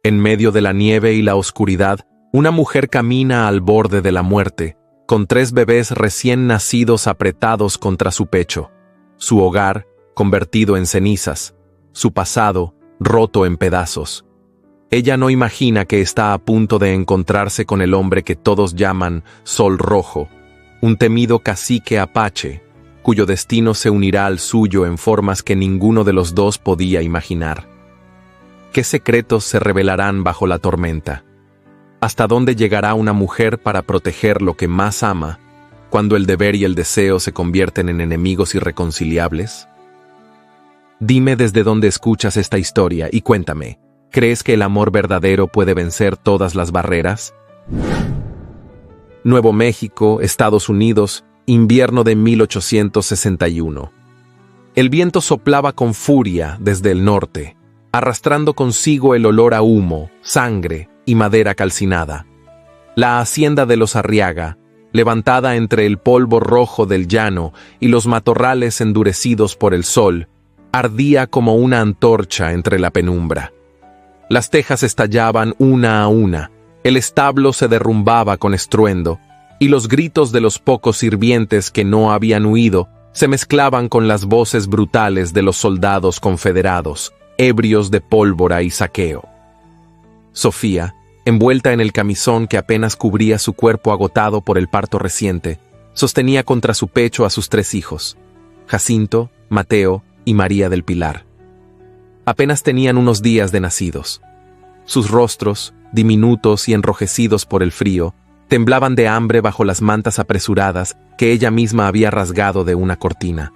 En medio de la nieve y la oscuridad, una mujer camina al borde de la muerte, con 3 bebés recién nacidos apretados contra su pecho, su hogar convertido en cenizas, su pasado roto en pedazos. Ella no imagina que está a punto de encontrarse con el hombre que todos llaman Sol Rojo, un temido cacique apache, cuyo destino se unirá al suyo en formas que ninguno de los dos podía imaginar. ¿Qué secretos se revelarán bajo la tormenta? ¿Hasta dónde llegará una mujer para proteger lo que más ama, cuando el deber y el deseo se convierten en enemigos irreconciliables? Dime desde dónde escuchas esta historia y cuéntame, ¿crees que el amor verdadero puede vencer todas las barreras? Nuevo México, Estados Unidos, invierno de 1861. El viento soplaba con furia desde el norte, arrastrando consigo el olor a humo, sangre y madera calcinada. La hacienda de los Arriaga, levantada entre el polvo rojo del llano y los matorrales endurecidos por el sol, ardía como una antorcha entre la penumbra. Las tejas estallaban una a una, el establo se derrumbaba con estruendo, y los gritos de los pocos sirvientes que no habían huido se mezclaban con las voces brutales de los soldados confederados, ebrios de pólvora y saqueo. Sofía, envuelta en el camisón que apenas cubría su cuerpo agotado por el parto reciente, sostenía contra su pecho a sus 3 hijos, Jacinto, Mateo y María del Pilar. Apenas tenían unos días de nacidos. Sus rostros, diminutos y enrojecidos por el frío, temblaban de hambre bajo las mantas apresuradas que ella misma había rasgado de una cortina.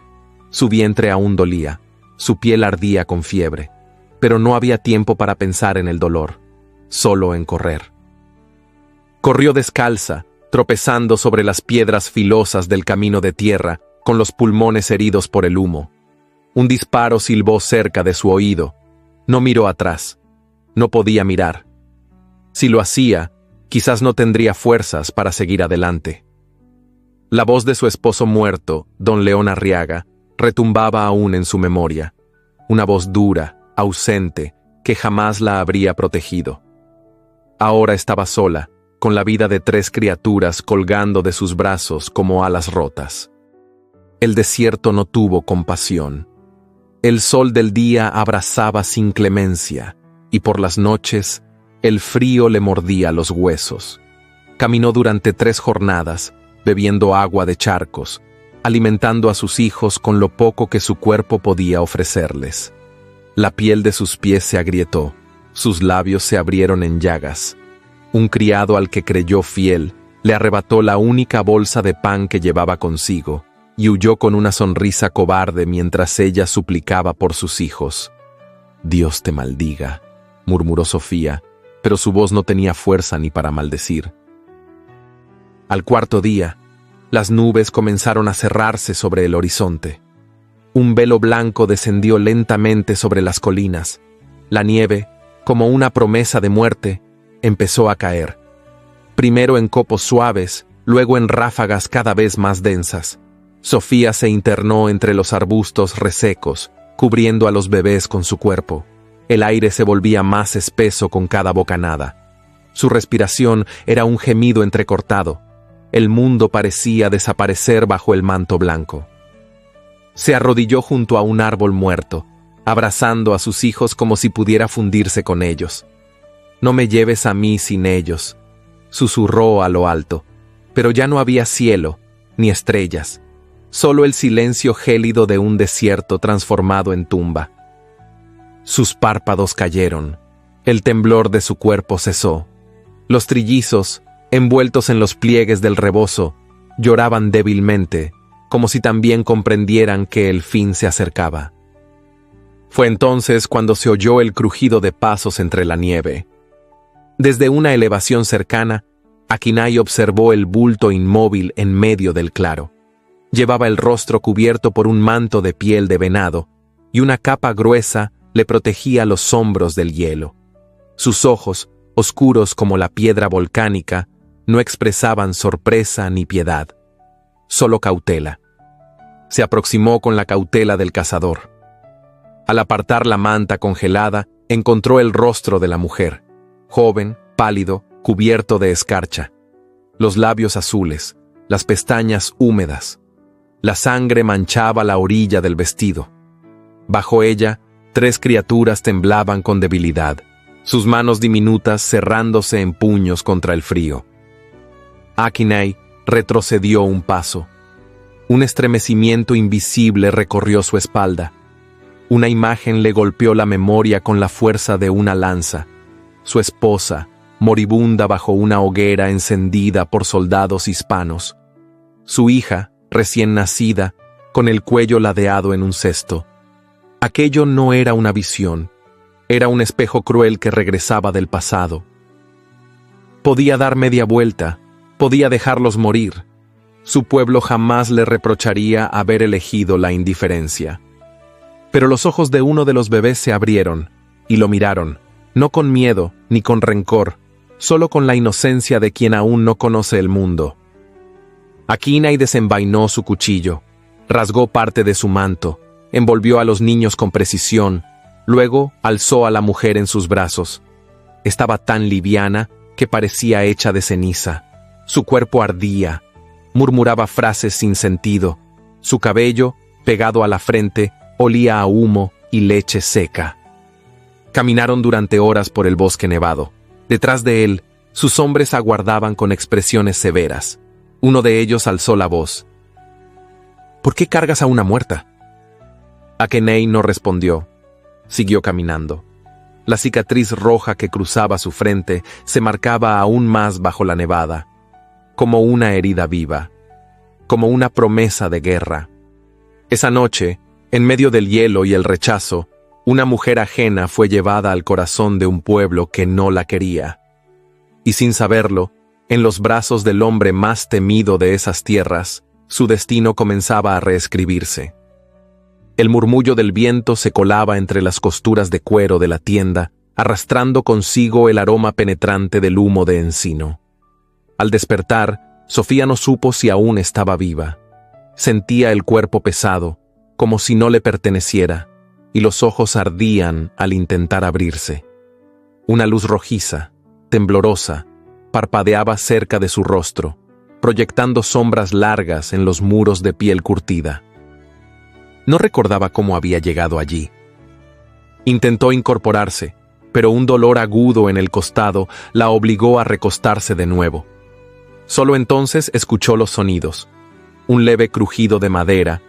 Su vientre aún dolía, su piel ardía con fiebre, pero no había tiempo para pensar en el dolor, solo en correr. Corrió descalza, tropezando sobre las piedras filosas del camino de tierra, con los pulmones heridos por el humo. Un disparo silbó cerca de su oído. No miró atrás. No podía mirar. Si lo hacía, quizás no tendría fuerzas para seguir adelante. La voz de su esposo muerto, don León Arriaga, retumbaba aún en su memoria. Una voz dura, ausente, que jamás la habría protegido. Ahora estaba sola, con la vida de 3 criaturas colgando de sus brazos como alas rotas. El desierto no tuvo compasión. El sol del día abrasaba sin clemencia, y por las noches, el frío le mordía los huesos. Caminó durante 3 jornadas, bebiendo agua de charcos, alimentando a sus hijos con lo poco que su cuerpo podía ofrecerles. La piel de sus pies se agrietó, sus labios se abrieron en llagas. Un criado al que creyó fiel le arrebató la única bolsa de pan que llevaba consigo, y huyó con una sonrisa cobarde mientras ella suplicaba por sus hijos. «Dios te maldiga», murmuró Sofía, pero su voz no tenía fuerza ni para maldecir. Al 4.º día, las nubes comenzaron a cerrarse sobre el horizonte. Un velo blanco descendió lentamente sobre las colinas. La nieve, como una promesa de muerte, empezó a caer. Primero en copos suaves, luego en ráfagas cada vez más densas. Sofía se internó entre los arbustos resecos, cubriendo a los bebés con su cuerpo. El aire se volvía más espeso con cada bocanada. Su respiración era un gemido entrecortado. El mundo parecía desaparecer bajo el manto blanco. Se arrodilló junto a un árbol muerto, abrazando a sus hijos como si pudiera fundirse con ellos. «No me lleves a mí sin ellos», susurró a lo alto, pero ya no había cielo, ni estrellas. Solo el silencio gélido de un desierto transformado en tumba. Sus párpados cayeron. El temblor de su cuerpo cesó. Los trillizos, envueltos en los pliegues del rebozo, lloraban débilmente, como si también comprendieran que el fin se acercaba. Fue entonces cuando se oyó el crujido de pasos entre la nieve. Desde una elevación cercana, Akinai observó el bulto inmóvil en medio del claro. Llevaba el rostro cubierto por un manto de piel de venado, y una capa gruesa le protegía los hombros del hielo. Sus ojos, oscuros como la piedra volcánica, no expresaban sorpresa ni piedad, solo cautela. Se aproximó con la cautela del cazador. Al apartar la manta congelada, encontró el rostro de la mujer. joven, pálido, cubierto de escarcha. Los labios azules, las pestañas húmedas. La sangre manchaba la orilla del vestido. Bajo ella, 3 criaturas temblaban con debilidad, sus manos diminutas cerrándose en puños contra el frío. Akinai retrocedió un paso. Un estremecimiento invisible recorrió su espalda. Una imagen le golpeó la memoria con la fuerza de una lanza. Su esposa, moribunda bajo una hoguera encendida por soldados hispanos. Su hija, recién nacida, con el cuello ladeado en un cesto. Aquello no era una visión, era un espejo cruel que regresaba del pasado. Podía dar media vuelta, podía dejarlos morir. Su pueblo jamás le reprocharía haber elegido la indiferencia. Pero los ojos de uno de los bebés se abrieron, y lo miraron, no con miedo ni con rencor, solo con la inocencia de quien aún no conoce el mundo. Akinai desenvainó su cuchillo, rasgó parte de su manto, envolvió a los niños con precisión, luego alzó a la mujer en sus brazos. Estaba tan liviana que parecía hecha de ceniza. Su cuerpo ardía, murmuraba frases sin sentido. Su cabello, pegado a la frente, olía a humo y leche seca. Caminaron durante horas por el bosque nevado. Detrás de él, sus hombres aguardaban con expresiones severas. Uno de ellos alzó la voz. ¿Por qué cargas a una muerta? Akinai no respondió. Siguió caminando. La cicatriz roja que cruzaba su frente se marcaba aún más bajo la nevada, como una herida viva, como una promesa de guerra. Esa noche, en medio del hielo y el rechazo, una mujer ajena fue llevada al corazón de un pueblo que no la quería. Y sin saberlo, en los brazos del hombre más temido de esas tierras, su destino comenzaba a reescribirse. El murmullo del viento se colaba entre las costuras de cuero de la tienda, arrastrando consigo el aroma penetrante del humo de encino. Al despertar, Sofía no supo si aún estaba viva. Sentía el cuerpo pesado, como si no le perteneciera, y los ojos ardían al intentar abrirse. Una luz rojiza, temblorosa, parpadeaba cerca de su rostro, proyectando sombras largas en los muros de piel curtida. No recordaba cómo había llegado allí. Intentó incorporarse, pero un dolor agudo en el costado la obligó a recostarse de nuevo. Solo entonces escuchó los sonidos, un leve crujido de madera,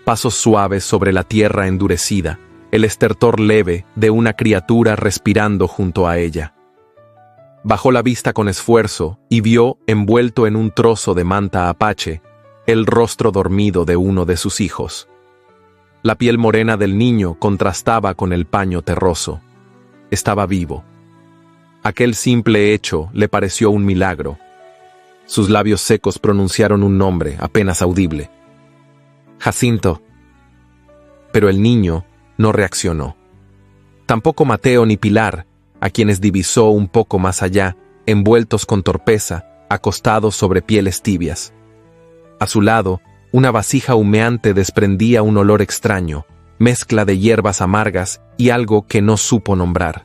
pasos suaves sobre la tierra endurecida, el estertor leve de una criatura respirando junto a ella. Bajó la vista con esfuerzo y vio, envuelto en un trozo de manta apache, el rostro dormido de uno de sus hijos. La piel morena del niño contrastaba con el paño terroso. Estaba vivo. Aquel simple hecho le pareció un milagro. Sus labios secos pronunciaron un nombre apenas audible. Jacinto. Pero el niño no reaccionó. Tampoco Mateo ni Pilar, a quienes divisó un poco más allá, envueltos con torpeza, acostados sobre pieles tibias. A su lado, una vasija humeante desprendía un olor extraño, mezcla de hierbas amargas y algo que no supo nombrar.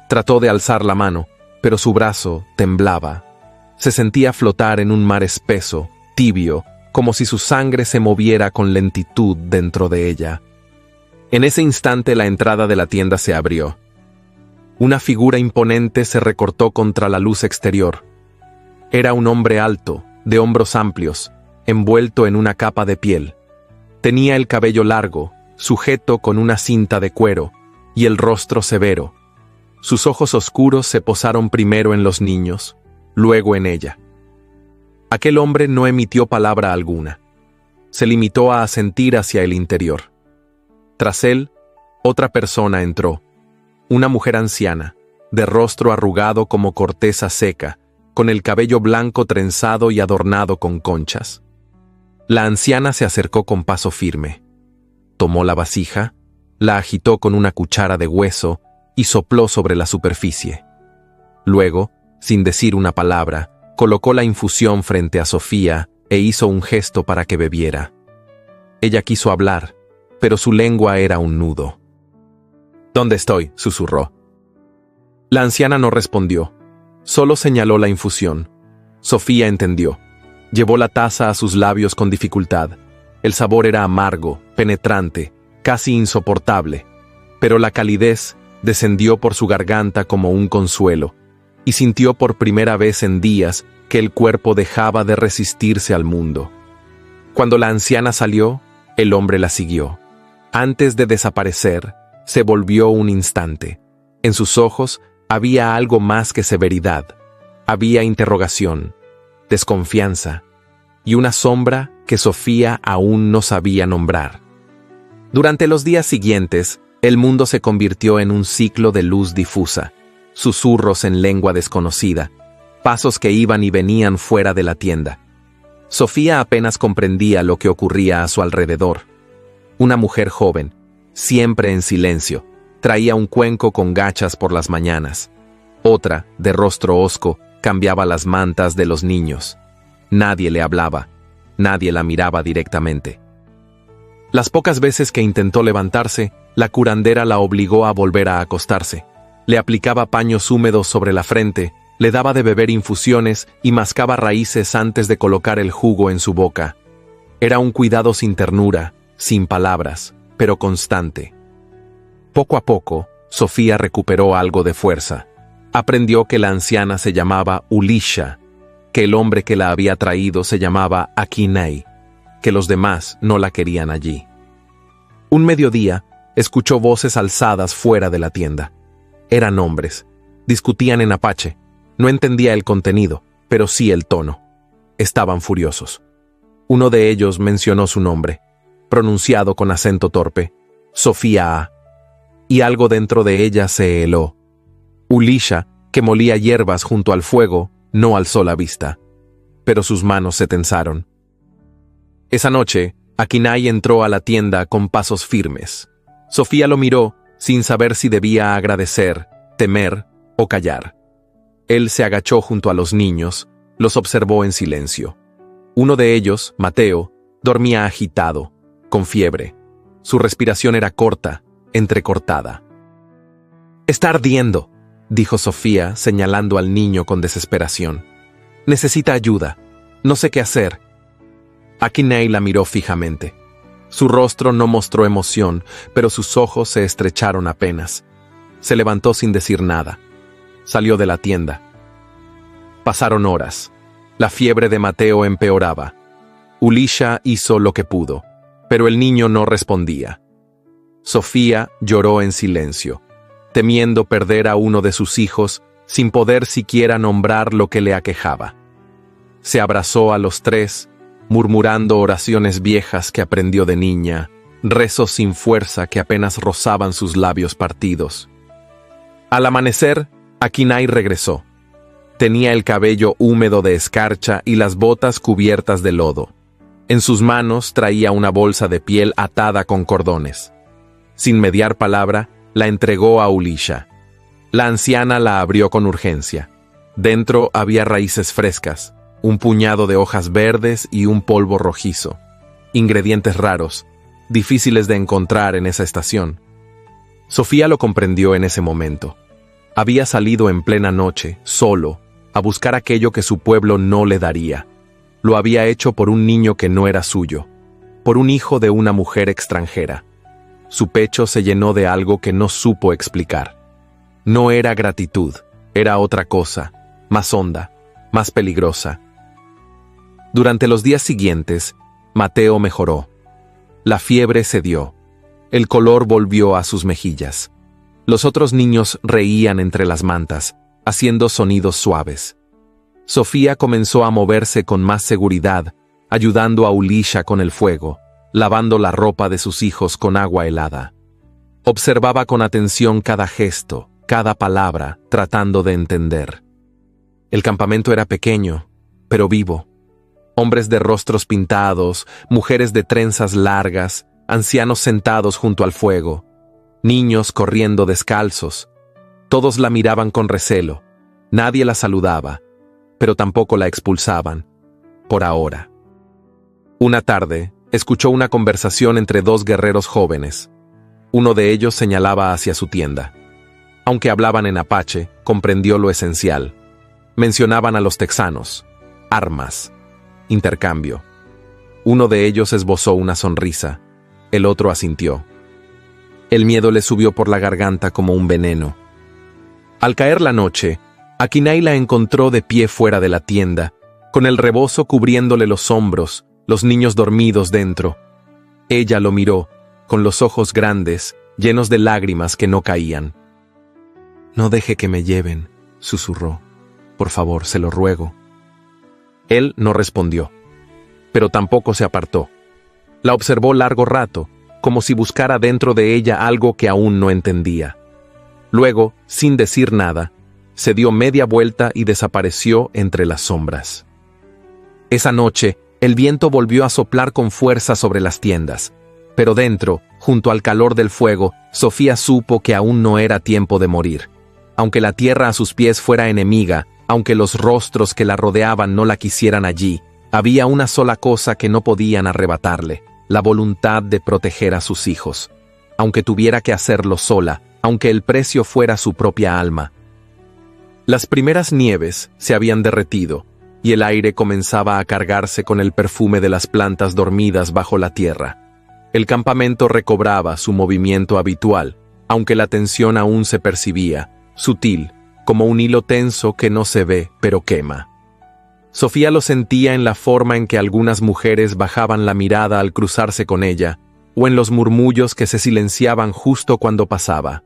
Trató de alzar la mano, pero su brazo temblaba. Se sentía flotar en un mar espeso, tibio, como si su sangre se moviera con lentitud dentro de ella. En ese instante la entrada de la tienda se abrió. Una figura imponente se recortó contra la luz exterior. Era un hombre alto, de hombros amplios, envuelto en una capa de piel. Tenía el cabello largo, sujeto con una cinta de cuero, y el rostro severo. Sus ojos oscuros se posaron primero en los niños, luego en ella. Aquel hombre no emitió palabra alguna. Se limitó a asentir hacia el interior. Tras él, otra persona entró. Una mujer anciana, de rostro arrugado como corteza seca, con el cabello blanco trenzado y adornado con conchas. La anciana se acercó con paso firme. Tomó la vasija, la agitó con una cuchara de hueso y sopló sobre la superficie. Luego, sin decir una palabra, colocó la infusión frente a Sofía e hizo un gesto para que bebiera. Ella quiso hablar, pero su lengua era un nudo. «¿Dónde estoy?», susurró. La anciana no respondió. Solo señaló la infusión. Sofía entendió. Llevó la taza a sus labios con dificultad. El sabor era amargo, penetrante, casi insoportable, pero la calidez descendió por su garganta como un consuelo, y sintió por primera vez en días que el cuerpo dejaba de resistirse al mundo. Cuando la anciana salió, el hombre la siguió. Antes de desaparecer, se volvió un instante. En sus ojos había algo más que severidad. Había interrogación, desconfianza y una sombra que Sofía aún no sabía nombrar. Durante los días siguientes, el mundo se convirtió en un ciclo de luz difusa, susurros en lengua desconocida, pasos que iban y venían fuera de la tienda. Sofía apenas comprendía lo que ocurría a su alrededor. Una mujer joven, siempre en silencio, traía un cuenco con gachas por las mañanas. Otra, de rostro hosco, cambiaba las mantas de los niños. Nadie le hablaba, nadie la miraba directamente. Las pocas veces que intentó levantarse, la curandera la obligó a volver a acostarse. Le aplicaba paños húmedos sobre la frente, le daba de beber infusiones y mascaba raíces antes de colocar el jugo en su boca. Era un cuidado sin ternura, sin palabras, pero constante. Poco a poco, Sofía recuperó algo de fuerza. Aprendió que la anciana se llamaba Ulisha, que el hombre que la había traído se llamaba Akinai, que los demás no la querían allí. Un mediodía, escuchó voces alzadas fuera de la tienda. Eran hombres. Discutían en apache. No entendía el contenido, pero sí el tono. Estaban furiosos. Uno de ellos mencionó su nombre, pronunciado con acento torpe, Sofía A. Y algo dentro de ella se heló. Ulisha, que molía hierbas junto al fuego, no alzó la vista, pero sus manos se tensaron. Esa noche, Akinai entró a la tienda con pasos firmes. Sofía lo miró sin saber si debía agradecer, temer o callar. Él se agachó junto a los niños, los observó en silencio. Uno de ellos, Mateo, dormía agitado, con fiebre. Su respiración era corta, entrecortada. «Está ardiendo», dijo Sofía, señalando al niño con desesperación. «Necesita ayuda. No sé qué hacer». Akinai la miró fijamente. Su rostro no mostró emoción, pero sus ojos se estrecharon apenas. Se levantó sin decir nada. Salió de la tienda. Pasaron horas. La fiebre de Mateo empeoraba. Ulisha hizo lo que pudo, pero el niño no respondía. Sofía lloró en silencio, temiendo perder a uno de sus hijos sin poder siquiera nombrar lo que le aquejaba. Se abrazó a los tres, murmurando oraciones viejas que aprendió de niña, rezos sin fuerza que apenas rozaban sus labios partidos. Al amanecer, Akinai regresó. Tenía el cabello húmedo de escarcha y las botas cubiertas de lodo. En sus manos traía una bolsa de piel atada con cordones. Sin mediar palabra, la entregó a Ulisha. La anciana la abrió con urgencia. Dentro había raíces frescas, un puñado de hojas verdes y un polvo rojizo. Ingredientes raros, difíciles de encontrar en esa estación. Sofía lo comprendió en ese momento. Había salido en plena noche, solo, a buscar aquello que su pueblo no le daría. Lo había hecho por un niño que no era suyo, por un hijo de una mujer extranjera. Su pecho se llenó de algo que no supo explicar. No era gratitud, era otra cosa, más honda, más peligrosa. Durante los días siguientes, Mateo mejoró. La fiebre cedió. El color volvió a sus mejillas. Los otros niños reían entre las mantas, haciendo sonidos suaves. Sofía comenzó a moverse con más seguridad, ayudando a Ulisha con el fuego, lavando la ropa de sus hijos con agua helada. Observaba con atención cada gesto, cada palabra, tratando de entender. El campamento era pequeño, pero vivo. Hombres de rostros pintados, mujeres de trenzas largas, ancianos sentados junto al fuego, niños corriendo descalzos. Todos la miraban con recelo. Nadie la saludaba, pero tampoco la expulsaban, por ahora. Una tarde, escuchó una conversación entre dos guerreros jóvenes. Uno de ellos señalaba hacia su tienda. Aunque hablaban en apache, comprendió lo esencial. Mencionaban a los texanos, armas, intercambio. Uno de ellos esbozó una sonrisa, el otro asintió. El miedo le subió por la garganta como un veneno. Al caer la noche, Akinai la encontró de pie fuera de la tienda, con el rebozo cubriéndole los hombros, los niños dormidos dentro. Ella lo miró, con los ojos grandes, llenos de lágrimas que no caían. «No deje que me lleven», susurró. «Por favor, se lo ruego». Él no respondió, pero tampoco se apartó. La observó largo rato, como si buscara dentro de ella algo que aún no entendía. Luego, sin decir nada, se dio media vuelta y desapareció entre las sombras. Esa noche, el viento volvió a soplar con fuerza sobre las tiendas, pero dentro, junto al calor del fuego, Sofía supo que aún no era tiempo de morir. Aunque la tierra a sus pies fuera enemiga, aunque los rostros que la rodeaban no la quisieran allí, había una sola cosa que no podían arrebatarle: la voluntad de proteger a sus hijos, aunque tuviera que hacerlo sola, aunque el precio fuera su propia alma. Las primeras nieves se habían derretido, y el aire comenzaba a cargarse con el perfume de las plantas dormidas bajo la tierra. El campamento recobraba su movimiento habitual, aunque la tensión aún se percibía, sutil, como un hilo tenso que no se ve, pero quema. Sofía lo sentía en la forma en que algunas mujeres bajaban la mirada al cruzarse con ella, o en los murmullos que se silenciaban justo cuando pasaba.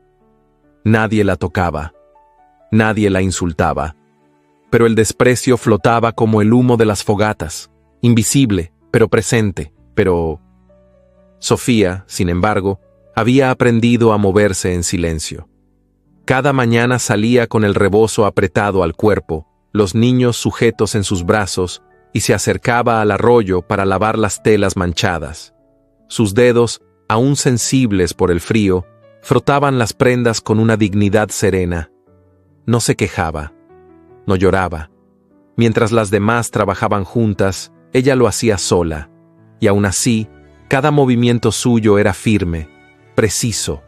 Nadie la tocaba, nadie la insultaba, pero el desprecio flotaba como el humo de las fogatas, invisible, pero presente, pero... Sofía, sin embargo, había aprendido a moverse en silencio. Cada mañana salía con el rebozo apretado al cuerpo, los niños sujetos en sus brazos, y se acercaba al arroyo para lavar las telas manchadas. Sus dedos, aún sensibles por el frío, frotaban las prendas con una dignidad serena. No se quejaba, no lloraba. Mientras las demás trabajaban juntas, ella lo hacía sola, y aún así, cada movimiento suyo era firme, preciso.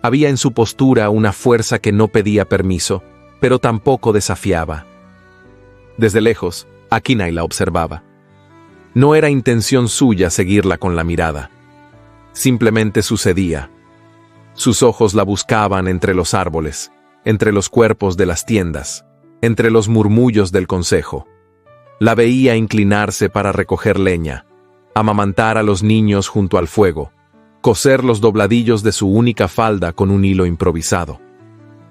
Había en su postura una fuerza que no pedía permiso, pero tampoco desafiaba. Desde lejos, Akinai la observaba. No era intención suya seguirla con la mirada. Simplemente sucedía. Sus ojos la buscaban entre los árboles, entre los cuerpos de las tiendas, entre los murmullos del consejo. La veía inclinarse para recoger leña, amamantar a los niños junto al fuego, coser los dobladillos de su única falda con un hilo improvisado.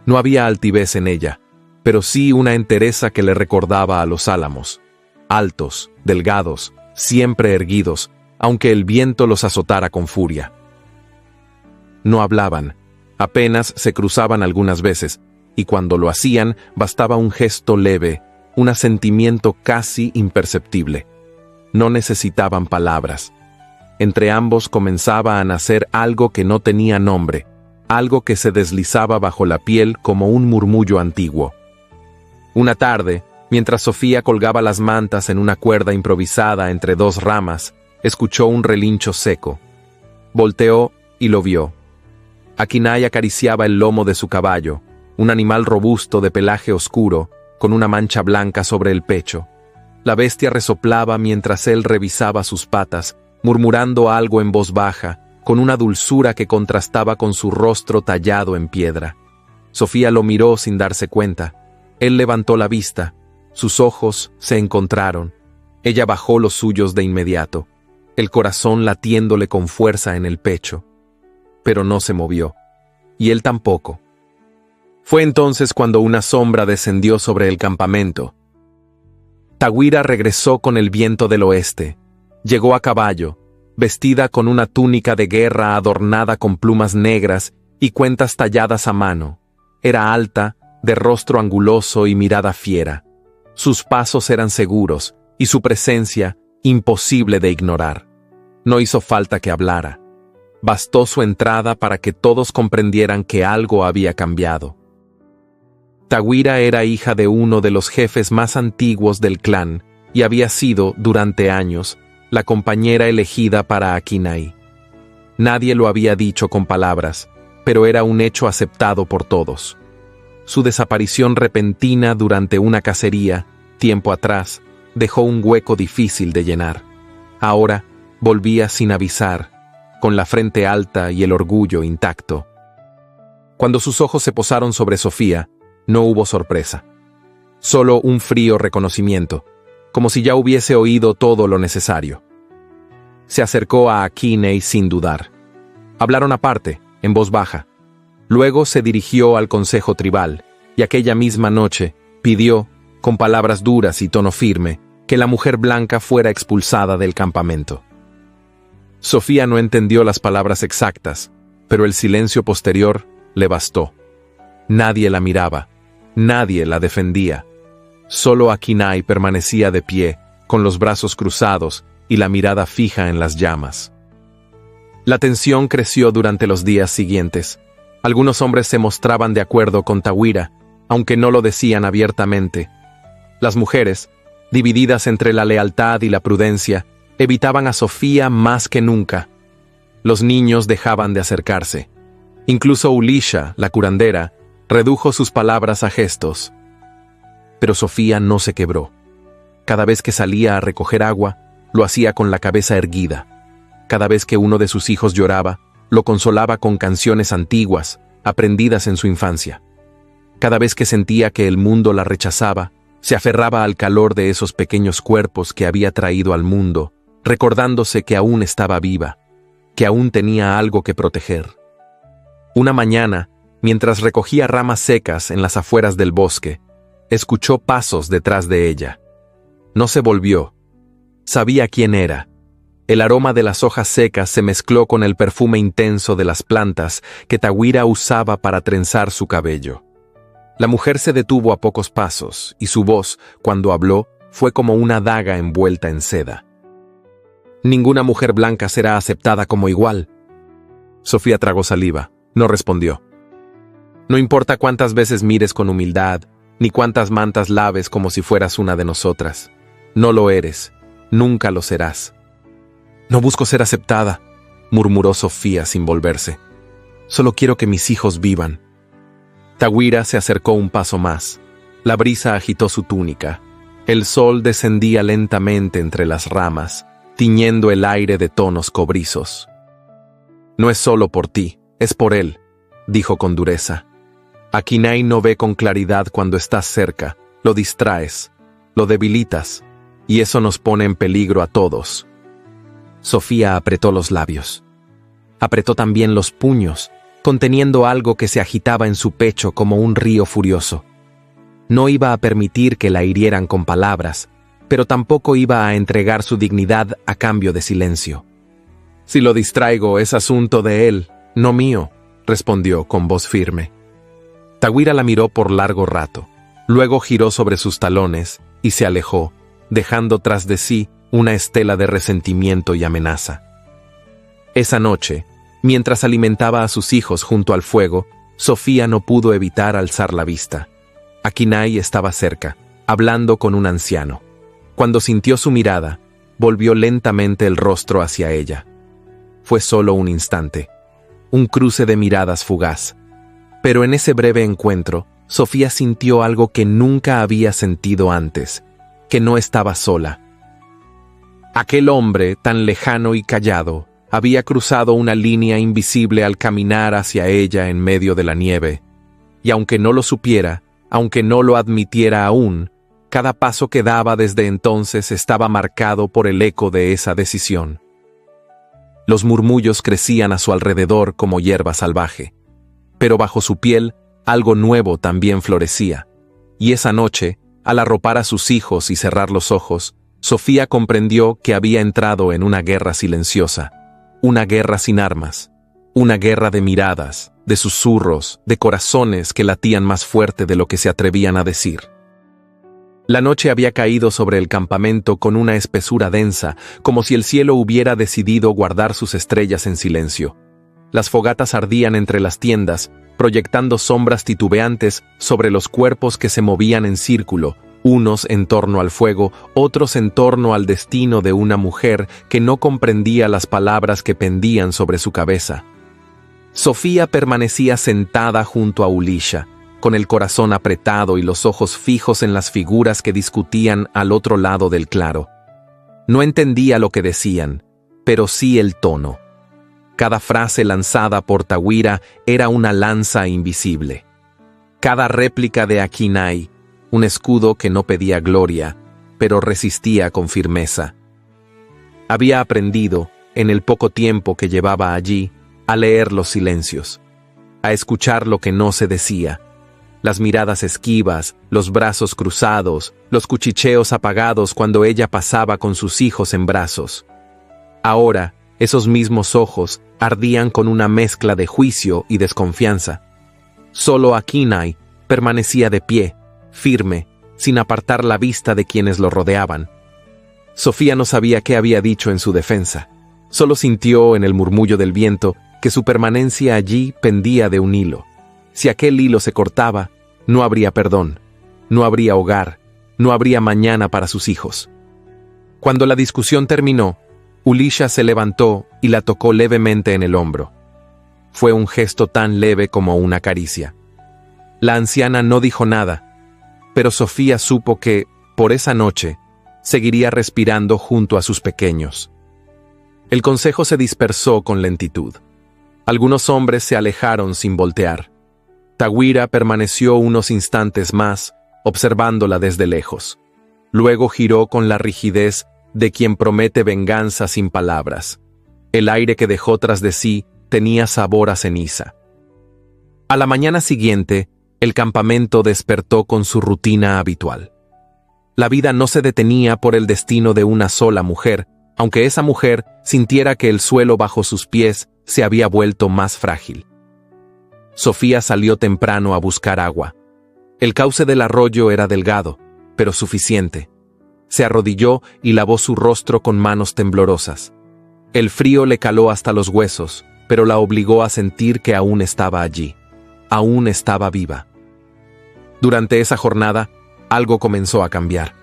No había altivez en ella, pero sí una entereza que le recordaba a los álamos, altos, delgados, siempre erguidos, aunque el viento los azotara con furia. No hablaban, apenas se cruzaban algunas veces, y cuando lo hacían bastaba un gesto leve, un asentimiento casi imperceptible. No necesitaban palabras. Entre ambos comenzaba a nacer algo que no tenía nombre, algo que se deslizaba bajo la piel como un murmullo antiguo. Una tarde, mientras Sofía colgaba las mantas en una cuerda improvisada entre dos ramas, escuchó un relincho seco. Volteó y lo vio. Akinai acariciaba el lomo de su caballo, un animal robusto de pelaje oscuro, con una mancha blanca sobre el pecho. La bestia resoplaba mientras él revisaba sus patas, murmurando algo en voz baja, con una dulzura que contrastaba con su rostro tallado en piedra. Sofía lo miró sin darse cuenta. Él levantó la vista, sus ojos se encontraron. Ella bajó los suyos de inmediato, el corazón latiéndole con fuerza en el pecho. Pero no se movió, y él tampoco. Fue entonces cuando una sombra descendió sobre el campamento. Taguira regresó con el viento del oeste. Llegó a caballo, vestida con una túnica de guerra adornada con plumas negras y cuentas talladas a mano. Era alta, de rostro anguloso y mirada fiera. Sus pasos eran seguros, y su presencia imposible de ignorar. No hizo falta que hablara. Bastó su entrada para que todos comprendieran que algo había cambiado. Taguira era hija de uno de los jefes más antiguos del clan, y había sido, durante años, la compañera elegida para Akinai. Nadie lo había dicho con palabras, pero era un hecho aceptado por todos. su desaparición repentina durante una cacería, tiempo atrás, dejó un hueco difícil de llenar. Ahora volvía sin avisar, con la frente alta y el orgullo intacto. Cuando sus ojos se posaron sobre Sofía, no hubo sorpresa. Solo un frío reconocimiento, como si ya hubiese oído todo lo necesario. Se acercó a Akiné sin dudar. Hablaron aparte, en voz baja. Luego se dirigió al consejo tribal, y aquella misma noche pidió, con palabras duras y tono firme, que la mujer blanca fuera expulsada del campamento. Sofía no entendió las palabras exactas, pero el silencio posterior le bastó. Nadie la miraba, nadie la defendía. Solo Akiné permanecía de pie, con los brazos cruzados y la mirada fija en las llamas. La tensión creció durante los días siguientes. Algunos hombres se mostraban de acuerdo con Tawira, aunque no lo decían abiertamente. Las mujeres, divididas entre la lealtad y la prudencia, evitaban a Sofía más que nunca. Los niños dejaban de acercarse. Incluso Ulisha, la curandera, redujo sus palabras a gestos. Pero Sofía no se quebró. Cada vez que salía a recoger agua, lo hacía con la cabeza erguida. Cada vez que uno de sus hijos lloraba, lo consolaba con canciones antiguas, aprendidas en su infancia. Cada vez que sentía que el mundo la rechazaba, se aferraba al calor de esos pequeños cuerpos que había traído al mundo, recordándose que aún estaba viva, que aún tenía algo que proteger. Una mañana, mientras recogía ramas secas en las afueras del bosque, escuchó pasos detrás de ella. No se volvió. Sabía quién era. El aroma de las hojas secas se mezcló con el perfume intenso de las plantas que Tawira usaba para trenzar su cabello. La mujer se detuvo a pocos pasos, y su voz, cuando habló, fue como una daga envuelta en seda. Ninguna mujer blanca será aceptada como igual. Sofía tragó saliva. No respondió. No importa cuántas veces mires con humildad, ni cuántas mantas laves como si fueras una de nosotras. No lo eres. Nunca lo serás. No busco ser aceptada, murmuró Sofía sin volverse. Solo quiero que mis hijos vivan. Tawira se acercó un paso más. La brisa agitó su túnica. El sol descendía lentamente entre las ramas, tiñendo el aire de tonos cobrizos. No es solo por ti, es por él, dijo con dureza. Akiné no ve con claridad cuando estás cerca, lo distraes, lo debilitas, y eso nos pone en peligro a todos. Sofía apretó los labios. Apretó también los puños, conteniendo algo que se agitaba en su pecho como un río furioso. No iba a permitir que la hirieran con palabras, pero tampoco iba a entregar su dignidad a cambio de silencio. Si lo distraigo es asunto de él, no mío, respondió con voz firme. Tawira la miró por largo rato, luego giró sobre sus talones y se alejó, dejando tras de sí una estela de resentimiento y amenaza. Esa noche, mientras alimentaba a sus hijos junto al fuego, Sofía no pudo evitar alzar la vista. Akiné estaba cerca, hablando con un anciano. Cuando sintió su mirada, volvió lentamente el rostro hacia ella. Fue solo un instante, un cruce de miradas fugaz. Pero en ese breve encuentro, Sofía sintió algo que nunca había sentido antes, que no estaba sola. Aquel hombre, tan lejano y callado, había cruzado una línea invisible al caminar hacia ella en medio de la nieve, y aunque no lo supiera, aunque no lo admitiera aún, cada paso que daba desde entonces estaba marcado por el eco de esa decisión. Los murmullos crecían a su alrededor como hierba salvaje, pero bajo su piel algo nuevo también florecía, y esa noche, al arropar a sus hijos y cerrar los ojos, Sofía comprendió que había entrado en una guerra silenciosa, una guerra sin armas, una guerra de miradas, de susurros, de corazones que latían más fuerte de lo que se atrevían a decir. La noche había caído sobre el campamento con una espesura densa, como si el cielo hubiera decidido guardar sus estrellas en silencio. Las fogatas ardían entre las tiendas, proyectando sombras titubeantes sobre los cuerpos que se movían en círculo, unos en torno al fuego, otros en torno al destino de una mujer que no comprendía las palabras que pendían sobre su cabeza. Sofía permanecía sentada junto a Ulisha, con el corazón apretado y los ojos fijos en las figuras que discutían al otro lado del claro. No entendía lo que decían, pero sí el tono. Cada frase lanzada por Tahuira era una lanza invisible. Cada réplica de Akinai, un escudo que no pedía gloria, pero resistía con firmeza. Había aprendido, en el poco tiempo que llevaba allí, a leer los silencios, a escuchar lo que no se decía, las miradas esquivas, los brazos cruzados, los cuchicheos apagados cuando ella pasaba con sus hijos en brazos. Ahora, esos mismos ojos ardían con una mezcla de juicio y desconfianza. Solo Akinai permanecía de pie, firme, sin apartar la vista de quienes lo rodeaban. Sofía no sabía qué había dicho en su defensa. Solo sintió en el murmullo del viento que su permanencia allí pendía de un hilo. Si aquel hilo se cortaba, no habría perdón, no habría hogar, no habría mañana para sus hijos. Cuando la discusión terminó, Ulisha se levantó y la tocó levemente en el hombro. Fue un gesto tan leve como una caricia. La anciana no dijo nada, pero Sofía supo que, por esa noche, seguiría respirando junto a sus pequeños. El consejo se dispersó con lentitud. Algunos hombres se alejaron sin voltear. Tahuira permaneció unos instantes más, observándola desde lejos. Luego giró con la rigidez de quien promete venganza sin palabras. El aire que dejó tras de sí tenía sabor a ceniza. A la mañana siguiente, el campamento despertó con su rutina habitual. La vida no se detenía por el destino de una sola mujer, aunque esa mujer sintiera que el suelo bajo sus pies se había vuelto más frágil. Sofía salió temprano a buscar agua. El cauce del arroyo era delgado, pero suficiente. Se arrodilló y lavó su rostro con manos temblorosas. El frío le caló hasta los huesos, pero la obligó a sentir que aún estaba allí. Aún estaba viva. Durante esa jornada, algo comenzó a cambiar.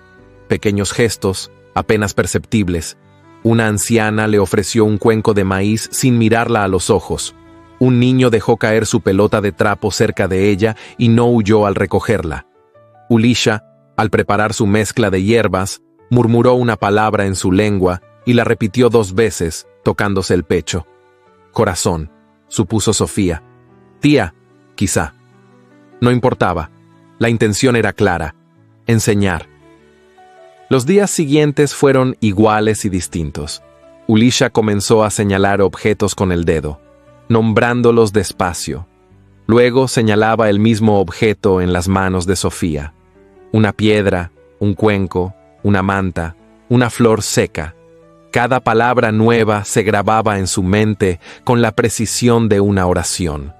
Pequeños gestos, apenas perceptibles. Una anciana le ofreció un cuenco de maíz sin mirarla a los ojos. Un niño dejó caer su pelota de trapo cerca de ella y no huyó al recogerla. Ulisha, al preparar su mezcla de hierbas, murmuró una palabra en su lengua y la repitió 2 veces, tocándose el pecho. Corazón, supuso Sofía. Tía, quizá. No importaba. La intención era clara: enseñar. Los días siguientes fueron iguales y distintos. Ulisha comenzó a señalar objetos con el dedo, nombrándolos despacio. Luego señalaba el mismo objeto en las manos de Sofía. Una piedra, un cuenco, una manta, una flor seca. Cada palabra nueva se grababa en su mente con la precisión de una oración.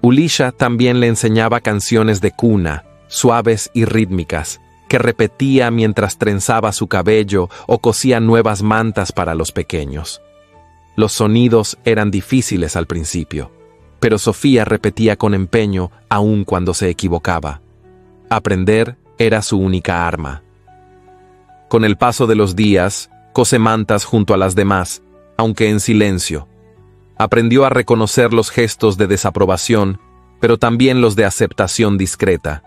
Ulisha también le enseñaba canciones de cuna, suaves y rítmicas, que repetía mientras trenzaba su cabello o cosía nuevas mantas para los pequeños. Los sonidos eran difíciles al principio, pero Sofía repetía con empeño aun cuando se equivocaba. Aprender era su única arma. Con el paso de los días, cose mantas junto a las demás, aunque en silencio. Aprendió a reconocer los gestos de desaprobación, pero también los de aceptación discreta.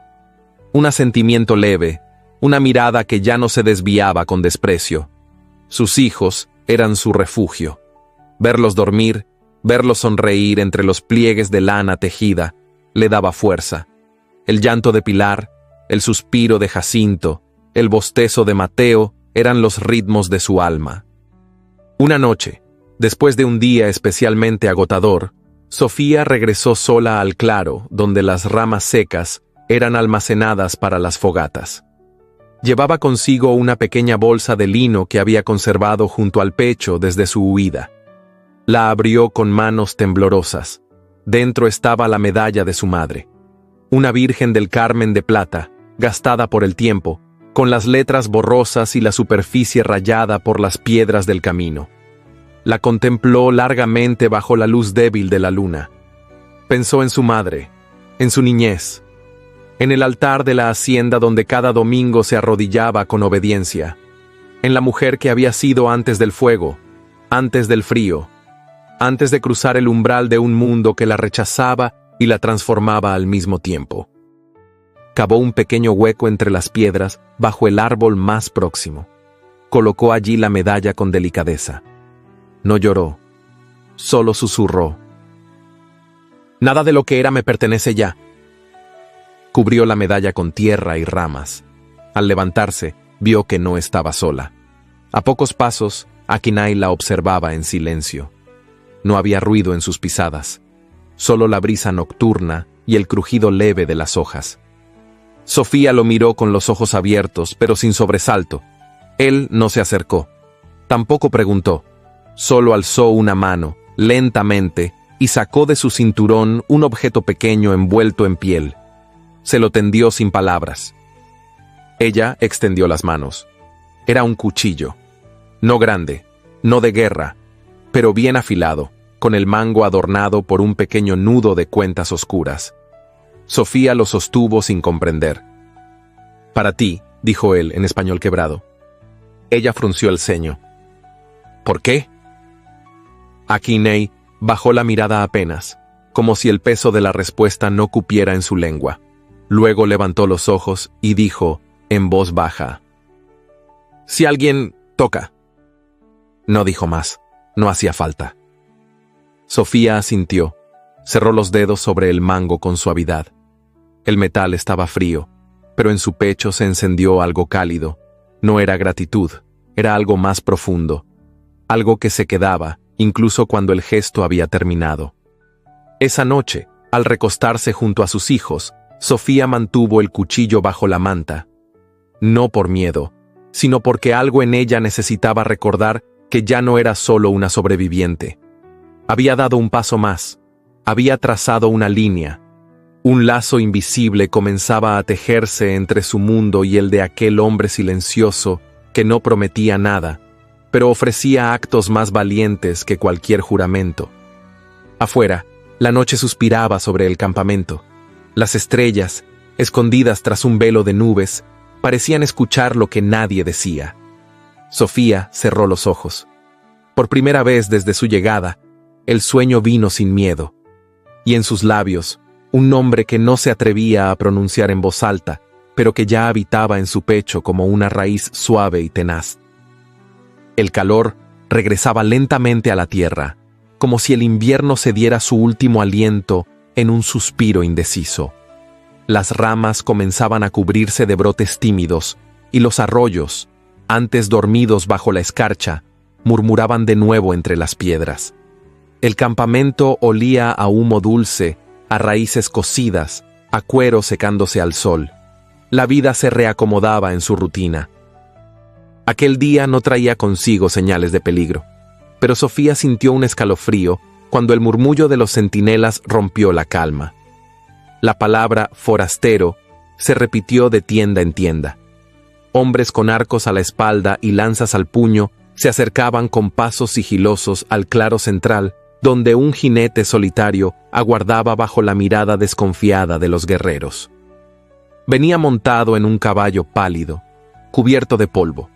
Un asentimiento leve, una mirada que ya no se desviaba con desprecio. Sus hijos eran su refugio. Verlos dormir, verlos sonreír entre los pliegues de lana tejida, le daba fuerza. El llanto de Pilar, el suspiro de Jacinto, el bostezo de Mateo eran los ritmos de su alma. Una noche, después de un día especialmente agotador, Sofía regresó sola al claro, donde las ramas secas eran almacenadas para las fogatas. Llevaba consigo una pequeña bolsa de lino que había conservado junto al pecho desde su huida. La abrió con manos temblorosas. Dentro estaba la medalla de su madre. Una Virgen del Carmen de plata, gastada por el tiempo, con las letras borrosas y la superficie rayada por las piedras del camino. La contempló largamente bajo la luz débil de la luna. Pensó en su madre, en su niñez, en el altar de la hacienda donde cada domingo se arrodillaba con obediencia, en la mujer que había sido antes del fuego, antes del frío, antes de cruzar el umbral de un mundo que la rechazaba y la transformaba al mismo tiempo. Cavó un pequeño hueco entre las piedras bajo el árbol más próximo. Colocó allí la medalla con delicadeza. No lloró, solo susurró: «Nada de lo que era me pertenece ya». Cubrió la medalla con tierra y ramas. Al levantarse, vio que no estaba sola. A pocos pasos, Akinai la observaba en silencio. No había ruido en sus pisadas, solo la brisa nocturna y el crujido leve de las hojas. Sofía lo miró con los ojos abiertos, pero sin sobresalto. Él no se acercó. Tampoco preguntó. Solo alzó una mano, lentamente, y sacó de su cinturón un objeto pequeño envuelto en piel. Se lo tendió sin palabras. Ella extendió las manos. Era un cuchillo. No grande, no de guerra, pero bien afilado, con el mango adornado por un pequeño nudo de cuentas oscuras. Sofía lo sostuvo sin comprender. «Para ti», dijo él en español quebrado. Ella frunció el ceño. «¿Por qué?» Akinai bajó la mirada apenas, como si el peso de la respuesta no cupiera en su lengua. Luego levantó los ojos y dijo, en voz baja: «Si alguien toca». No dijo más, no hacía falta. Sofía asintió, cerró los dedos sobre el mango con suavidad. El metal estaba frío, pero en su pecho se encendió algo cálido. No era gratitud, era algo más profundo, algo que se quedaba, incluso cuando el gesto había terminado. Esa noche, al recostarse junto a sus hijos, Sofía mantuvo el cuchillo bajo la manta. No por miedo, sino porque algo en ella necesitaba recordar que ya no era solo una sobreviviente. Había dado un paso más, había trazado una línea. Un lazo invisible comenzaba a tejerse entre su mundo y el de aquel hombre silencioso que no prometía nada, pero ofrecía actos más valientes que cualquier juramento. Afuera, la noche suspiraba sobre el campamento. Las estrellas, escondidas tras un velo de nubes, parecían escuchar lo que nadie decía. Sofía cerró los ojos. Por primera vez desde su llegada, el sueño vino sin miedo, y en sus labios, un nombre que no se atrevía a pronunciar en voz alta, pero que ya habitaba en su pecho como una raíz suave y tenaz. El calor regresaba lentamente a la tierra, como si el invierno se diera su último aliento en un suspiro indeciso. Las ramas comenzaban a cubrirse de brotes tímidos, y los arroyos, antes dormidos bajo la escarcha, murmuraban de nuevo entre las piedras. El campamento olía a humo dulce, a raíces cocidas, a cuero secándose al sol. La vida se reacomodaba en su rutina. Aquel día no traía consigo señales de peligro, pero Sofía sintió un escalofrío cuando el murmullo de los centinelas rompió la calma. La palabra forastero se repitió de tienda en tienda. Hombres con arcos a la espalda y lanzas al puño se acercaban con pasos sigilosos al claro central, donde un jinete solitario aguardaba bajo la mirada desconfiada de los guerreros. Venía montado en un caballo pálido, cubierto de polvo.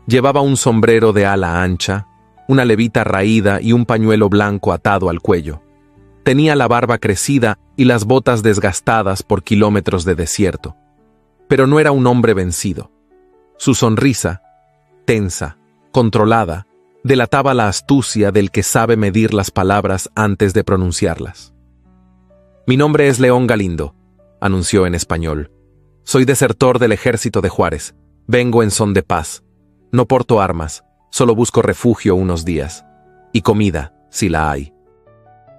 Llevaba un sombrero de ala ancha, una levita raída y un pañuelo blanco atado al cuello. Tenía la barba crecida y las botas desgastadas por kilómetros de desierto. Pero no era un hombre vencido. Su sonrisa, tensa, controlada, delataba la astucia del que sabe medir las palabras antes de pronunciarlas. «Mi nombre es León Galindo», anunció en español. «Soy desertor del ejército de Juárez. Vengo en son de paz. No porto armas, solo busco refugio unos días. Y comida, si la hay».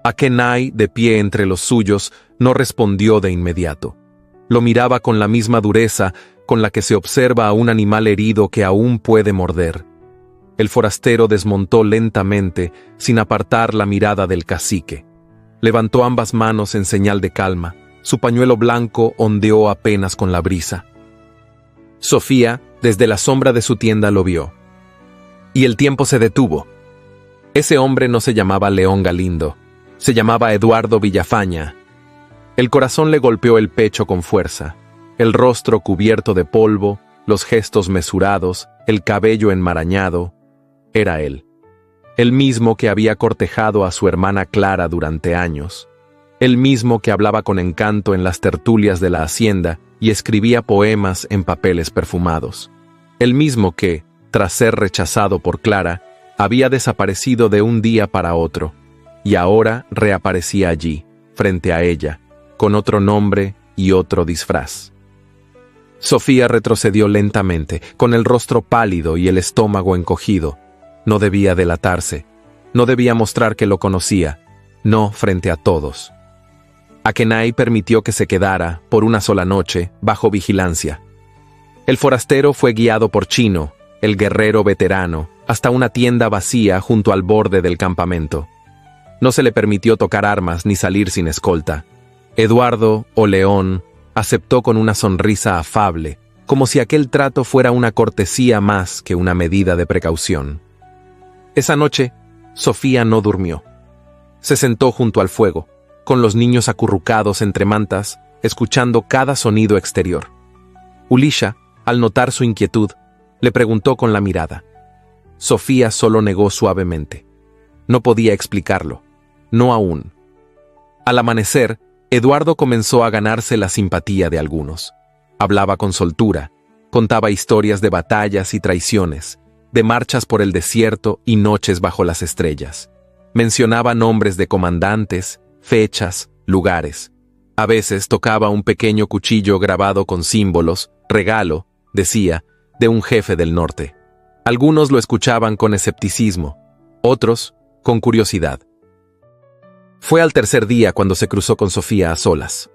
Akinai, de pie entre los suyos, no respondió de inmediato. Lo miraba con la misma dureza con la que se observa a un animal herido que aún puede morder. El forastero desmontó lentamente, sin apartar la mirada del cacique. Levantó ambas manos en señal de calma. Su pañuelo blanco ondeó apenas con la brisa. Sofía, desde la sombra de su tienda, lo vio. Y el tiempo se detuvo. Ese hombre no se llamaba León Galindo, se llamaba Eduardo Villafaña. El corazón le golpeó el pecho con fuerza, el rostro cubierto de polvo, los gestos mesurados, el cabello enmarañado. Era él, el mismo que había cortejado a su hermana Clara durante años. el mismo que hablaba con encanto en las tertulias de la hacienda y escribía poemas en papeles perfumados. El mismo que, tras ser rechazado por Clara, había desaparecido de un día para otro, y ahora reaparecía allí, frente a ella, con otro nombre y otro disfraz. Sofía retrocedió lentamente, con el rostro pálido y el estómago encogido. No debía delatarse, no debía mostrar que lo conocía, no frente a todos. Akenai permitió que se quedara, por una sola noche, bajo vigilancia. El forastero fue guiado por Chino, el guerrero veterano, hasta una tienda vacía junto al borde del campamento. No se le permitió tocar armas ni salir sin escolta. Eduardo, o León, aceptó con una sonrisa afable, como si aquel trato fuera una cortesía más que una medida de precaución. Esa noche, Sofía no durmió. Se sentó junto al fuego, con los niños acurrucados entre mantas, escuchando cada sonido exterior. Ulisha, al notar su inquietud, le preguntó con la mirada. Sofía solo negó suavemente. No podía explicarlo. No aún. Al amanecer, Eduardo comenzó a ganarse la simpatía de algunos. Hablaba con soltura, contaba historias de batallas y traiciones, de marchas por el desierto y noches bajo las estrellas. Mencionaba nombres de comandantes, fechas, lugares. A veces tocaba un pequeño cuchillo grabado con símbolos, regalo, decía, de un jefe del norte. Algunos lo escuchaban con escepticismo, otros con curiosidad. Fue al tercer día cuando se cruzó con Sofía a solas.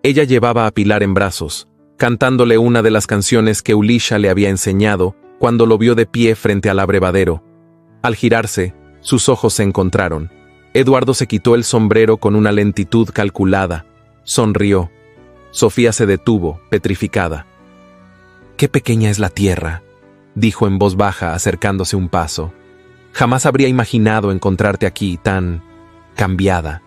Ella llevaba a Pilar en brazos, cantándole una de las canciones que Ulisha le había enseñado cuando lo vio de pie frente al abrevadero. Al girarse, sus ojos se encontraron. Eduardo se quitó el sombrero con una lentitud calculada. Sonrió. Sofía se detuvo, petrificada. «Qué pequeña es la tierra», dijo en voz baja acercándose un paso. «Jamás habría imaginado encontrarte aquí tan cambiada».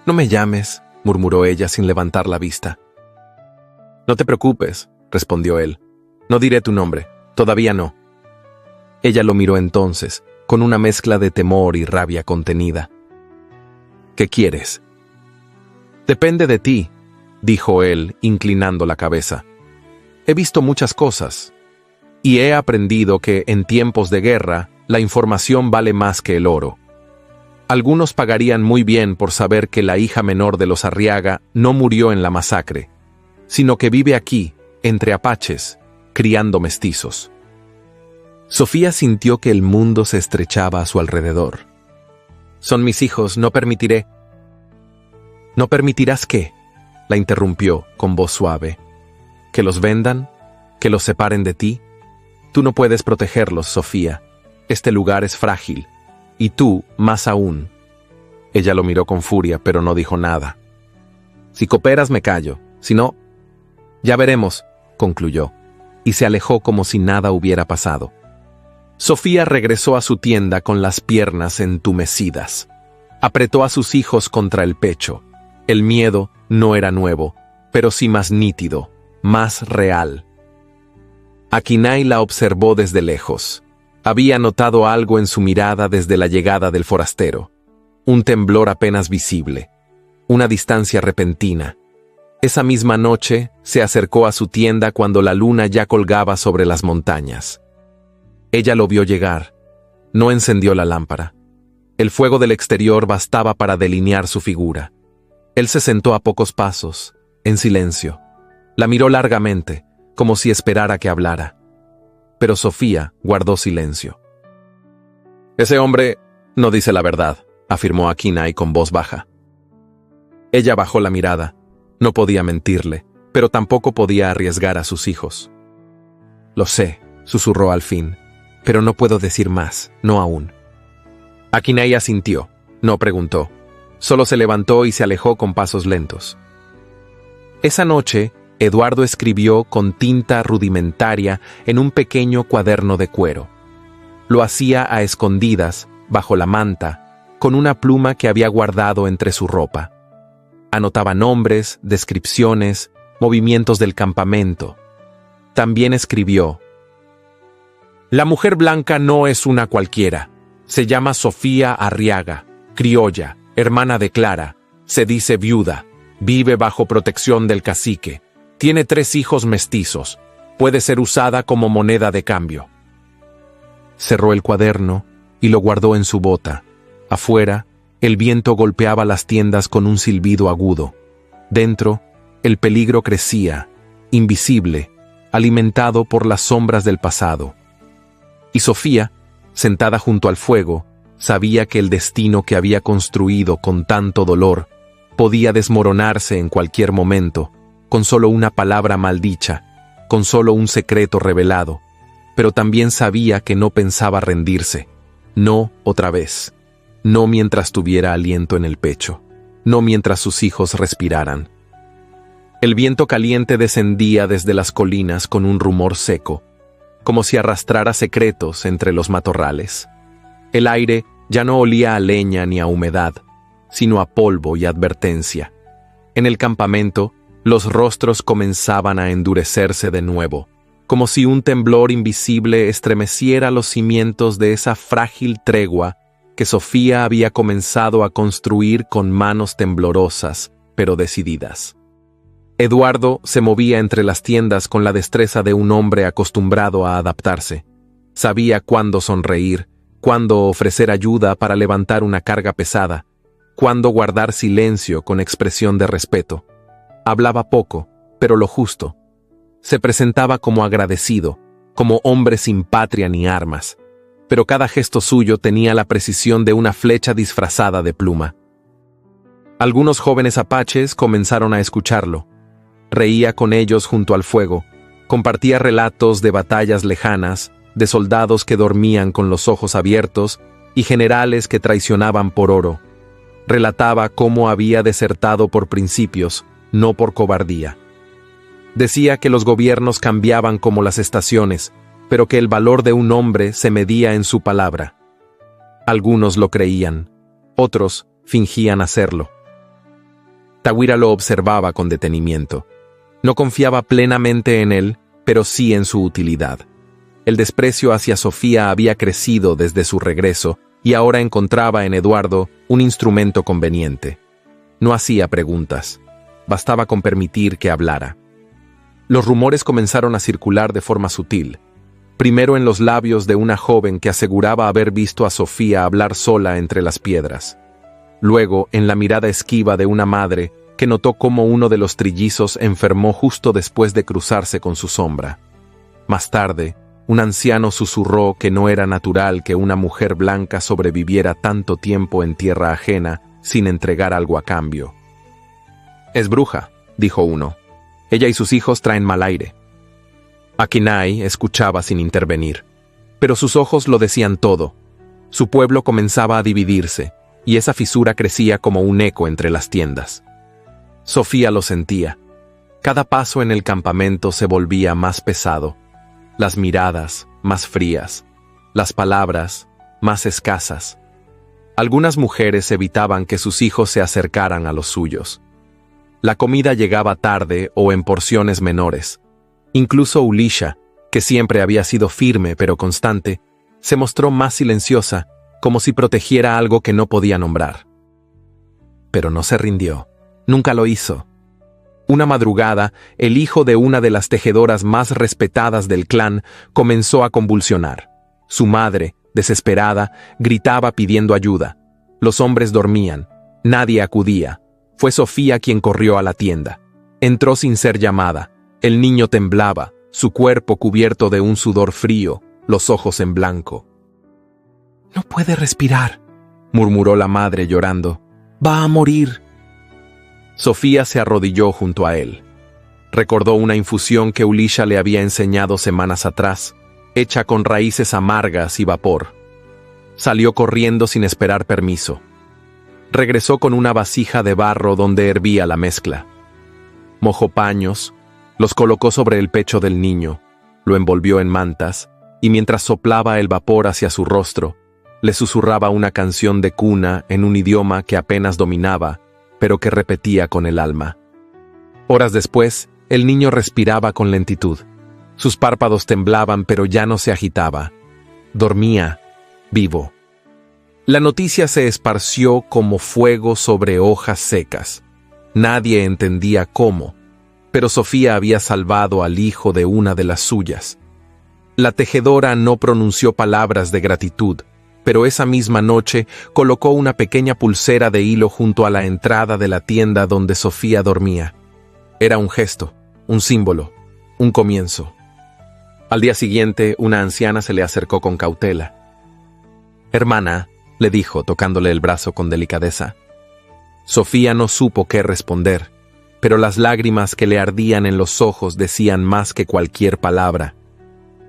«No me llames», murmuró ella sin levantar la vista. «No te preocupes», respondió él. «No diré tu nombre, todavía no». Ella lo miró entonces, con una mezcla de temor y rabia contenida. «¿Qué quieres?» «Depende de ti», dijo él, inclinando la cabeza. «He visto muchas cosas, y he aprendido que, en tiempos de guerra, la información vale más que el oro. Algunos pagarían muy bien por saber que la hija menor de los Arriaga no murió en la masacre, sino que vive aquí, entre apaches, criando mestizos». Sofía sintió que el mundo se estrechaba a su alrededor. «Son mis hijos, no permitiré». «¿No permitirás qué?», la interrumpió con voz suave. «¿Que los vendan? ¿Que los separen de ti? Tú no puedes protegerlos, Sofía. Este lugar es frágil. Y tú, más aún». Ella lo miró con furia, pero no dijo nada. «Si cooperas, me callo. Si no, ya veremos», concluyó, y se alejó como si nada hubiera pasado. Sofía regresó a su tienda con las piernas entumecidas. Apretó a sus hijos contra el pecho. El miedo no era nuevo, pero sí más nítido, más real. Akinai la observó desde lejos. Había notado algo en su mirada desde la llegada del forastero. Un temblor apenas visible. Una distancia repentina. Esa misma noche se acercó a su tienda cuando la luna ya colgaba sobre las montañas. Ella lo vio llegar. No encendió la lámpara. El fuego del exterior bastaba para delinear su figura. Él se sentó a pocos pasos, en silencio. La miró largamente, como si esperara que hablara. Pero Sofía guardó silencio. «Ese hombre no dice la verdad», afirmó Akinai con voz baja. Ella bajó la mirada. No podía mentirle, pero tampoco podía arriesgar a sus hijos. «Lo sé», susurró al fin, «pero no puedo decir más, no aún». Akinai asintió, no preguntó. Solo se levantó y se alejó con pasos lentos. Esa noche, Eduardo escribió con tinta rudimentaria en un pequeño cuaderno de cuero. Lo hacía a escondidas, bajo la manta, con una pluma que había guardado entre su ropa. Anotaba nombres, descripciones, movimientos del campamento. También escribió: «La mujer blanca no es una cualquiera. Se llama Sofía Arriaga, criolla, hermana de Clara, Se dice viuda. Vive bajo protección del cacique. Tiene 3 hijos mestizos. Puede ser usada como moneda de cambio. Cerró el cuaderno y lo guardó en su bota. Afuera, el viento golpeaba las tiendas con un silbido agudo. Dentro, el peligro crecía, invisible, alimentado por las sombras del pasado. Y Sofía, sentada junto al fuego, sabía que el destino que había construido con tanto dolor podía desmoronarse en cualquier momento, con solo una palabra maldicha, con solo un secreto revelado, pero también sabía que no pensaba rendirse. No otra vez. No mientras tuviera aliento en el pecho. No mientras sus hijos respiraran. El viento caliente descendía desde las colinas con un rumor seco, como si arrastrara secretos entre los matorrales. El aire ya no olía a leña ni a humedad, sino a polvo y advertencia. En el campamento, los rostros comenzaban a endurecerse de nuevo, como si un temblor invisible estremeciera los cimientos de esa frágil tregua que Sofía había comenzado a construir con manos temblorosas, pero decididas. Eduardo se movía entre las tiendas con la destreza de un hombre acostumbrado a adaptarse. Sabía cuándo sonreír, cuándo ofrecer ayuda para levantar una carga pesada, cuándo guardar silencio con expresión de respeto. Hablaba poco, pero lo justo. Se presentaba como agradecido, como hombre sin patria ni armas, pero cada gesto suyo tenía la precisión de una flecha disfrazada de pluma. Algunos jóvenes apaches comenzaron a escucharlo. Reía con ellos junto al fuego, compartía relatos de batallas lejanas, de soldados que dormían con los ojos abiertos y generales que traicionaban por oro. Relataba cómo había desertado por principios, no por cobardía. Decía que los gobiernos cambiaban como las estaciones, pero que el valor de un hombre se medía en su palabra. Algunos lo creían, otros fingían hacerlo. Tawira lo observaba con detenimiento. No confiaba plenamente en él, pero sí en su utilidad. El desprecio hacia Sofía había crecido desde su regreso y ahora encontraba en Eduardo un instrumento conveniente. No hacía preguntas. Bastaba con permitir que hablara. Los rumores comenzaron a circular de forma sutil. Primero en los labios de una joven que aseguraba haber visto a Sofía hablar sola entre las piedras. Luego en la mirada esquiva de una madre que notó cómo uno de los trillizos enfermó justo después de cruzarse con su sombra. Más tarde, un anciano susurró que no era natural que una mujer blanca sobreviviera tanto tiempo en tierra ajena sin entregar algo a cambio. «Es bruja», dijo uno. «Ella y sus hijos traen mal aire». Akinai escuchaba sin intervenir, pero sus ojos lo decían todo. Su pueblo comenzaba a dividirse, y esa fisura crecía como un eco entre las tiendas. Sofía lo sentía. Cada paso en el campamento se volvía más pesado, las miradas más frías, las palabras más escasas. Algunas mujeres evitaban que sus hijos se acercaran a los suyos. La comida llegaba tarde o en porciones menores. Incluso Ulisha, que siempre había sido firme pero constante, se mostró más silenciosa, como si protegiera algo que no podía nombrar. Pero no se rindió. Nunca lo hizo. Una madrugada, el hijo de una de las tejedoras más respetadas del clan comenzó a convulsionar. Su madre, desesperada, gritaba pidiendo ayuda. Los hombres dormían. Nadie acudía. Fue Sofía quien corrió a la tienda. Entró sin ser llamada. El niño temblaba, su cuerpo cubierto de un sudor frío, los ojos en blanco. «No puede respirar», murmuró la madre llorando. «Va a morir». Sofía se arrodilló junto a él. Recordó una infusión que Ulisha le había enseñado semanas atrás, hecha con raíces amargas y vapor. Salió corriendo sin esperar permiso. Regresó con una vasija de barro donde hervía la mezcla. Mojó paños, los colocó sobre el pecho del niño, lo envolvió en mantas, y mientras soplaba el vapor hacia su rostro, le susurraba una canción de cuna en un idioma que apenas dominaba, pero que repetía con el alma. Horas después, el niño respiraba con lentitud. Sus párpados temblaban, pero ya no se agitaba. Dormía, vivo. La noticia se esparció como fuego sobre hojas secas. Nadie entendía cómo, pero Sofía había salvado al hijo de una de las suyas. La tejedora no pronunció palabras de gratitud, pero esa misma noche colocó una pequeña pulsera de hilo junto a la entrada de la tienda donde Sofía dormía. Era un gesto, un símbolo, un comienzo. Al día siguiente, una anciana se le acercó con cautela. «Hermana», le dijo, tocándole el brazo con delicadeza. Sofía no supo qué responder, pero las lágrimas que le ardían en los ojos decían más que cualquier palabra.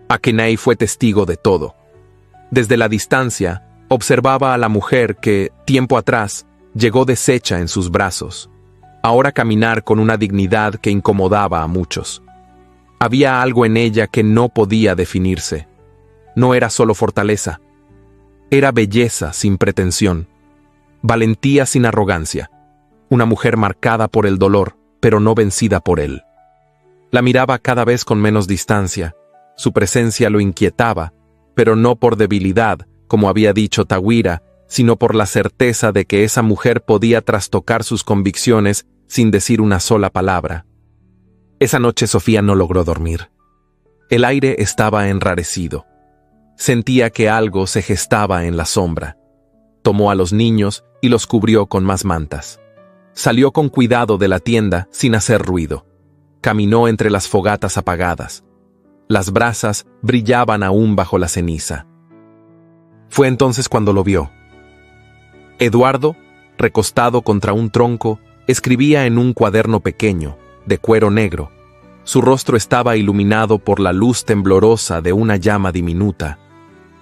Akinai fue testigo de todo. Desde la distancia, observaba a la mujer que, tiempo atrás, llegó deshecha en sus brazos, ahora caminar con una dignidad que incomodaba a muchos. Había algo en ella que no podía definirse. No era solo fortaleza. Era belleza sin pretensión, valentía sin arrogancia, una mujer marcada por el dolor, pero no vencida por él. La miraba cada vez con menos distancia, su presencia lo inquietaba, pero no por debilidad, como había dicho Tawira, sino por la certeza de que esa mujer podía trastocar sus convicciones sin decir una sola palabra. Esa noche Sofía no logró dormir. El aire estaba enrarecido. Sentía que algo se gestaba en la sombra. Tomó a los niños y los cubrió con más mantas. Salió con cuidado de la tienda sin hacer ruido. Caminó entre las fogatas apagadas. Las brasas brillaban aún bajo la ceniza. Fue entonces cuando lo vio. Eduardo, recostado contra un tronco, escribía en un cuaderno pequeño, de cuero negro. Su rostro estaba iluminado por la luz temblorosa de una llama diminuta.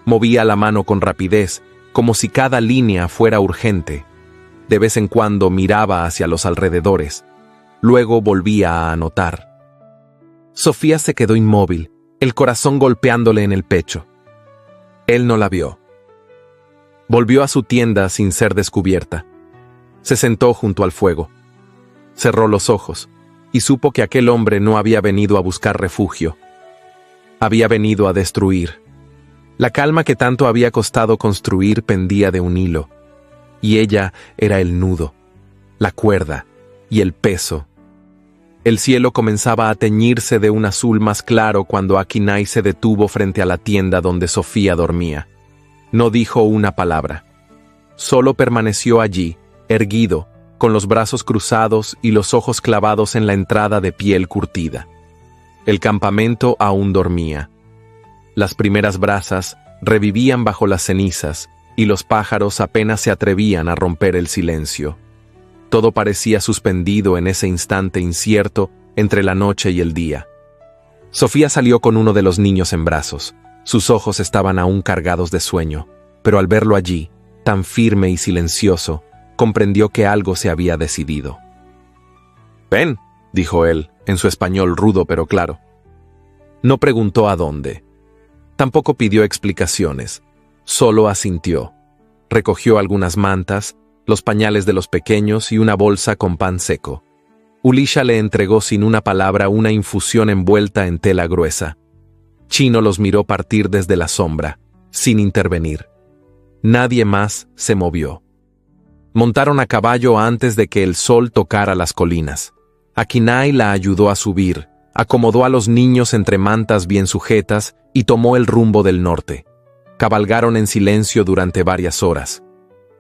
Movía la mano con rapidez, como si cada línea fuera urgente. De vez en cuando miraba hacia los alrededores. Luego volvía a anotar. Sofía se quedó inmóvil, el corazón golpeándole en el pecho. Él no la vio. Volvió a su tienda sin ser descubierta. Se sentó junto al fuego. Cerró los ojos y supo que aquel hombre no había venido a buscar refugio. Había venido a destruir. La calma que tanto había costado construir pendía de un hilo, y ella era el nudo, la cuerda y el peso. El cielo comenzaba a teñirse de un azul más claro cuando Akinai se detuvo frente a la tienda donde Sofía dormía. No dijo una palabra. Solo permaneció allí, erguido, con los brazos cruzados y los ojos clavados en la entrada de piel curtida. El campamento aún dormía. Las primeras brasas revivían bajo las cenizas y los pájaros apenas se atrevían a romper el silencio. Todo parecía suspendido en ese instante incierto entre la noche y el día. Sofía salió con uno de los niños en brazos. Sus ojos estaban aún cargados de sueño, pero al verlo allí, tan firme y silencioso, comprendió que algo se había decidido. «Ven», dijo él, en su español rudo pero claro. No preguntó a dónde. Tampoco pidió explicaciones, solo asintió. Recogió algunas mantas, los pañales de los pequeños y una bolsa con pan seco. Ulisha le entregó sin una palabra una infusión envuelta en tela gruesa. Chino los miró partir desde la sombra, sin intervenir. Nadie más se movió. Montaron a caballo antes de que el sol tocara las colinas. Akinai la ayudó a subir, acomodó a los niños entre mantas bien sujetas y tomó el rumbo del norte. Cabalgaron en silencio durante varias horas.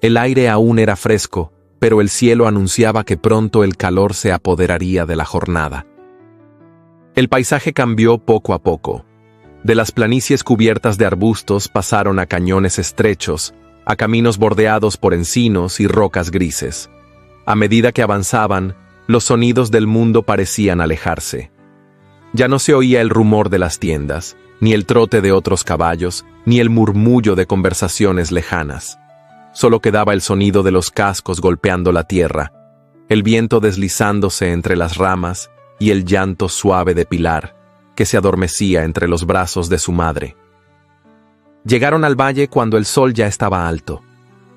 El aire aún era fresco, pero el cielo anunciaba que pronto el calor se apoderaría de la jornada. El paisaje cambió poco a poco. De las planicies cubiertas de arbustos pasaron a cañones estrechos, a caminos bordeados por encinos y rocas grises. A medida que avanzaban, los sonidos del mundo parecían alejarse. Ya no se oía el rumor de las tiendas, ni el trote de otros caballos, ni el murmullo de conversaciones lejanas. Solo quedaba el sonido de los cascos golpeando la tierra, el viento deslizándose entre las ramas y el llanto suave de Pilar, que se adormecía entre los brazos de su madre. Llegaron al valle cuando el sol ya estaba alto.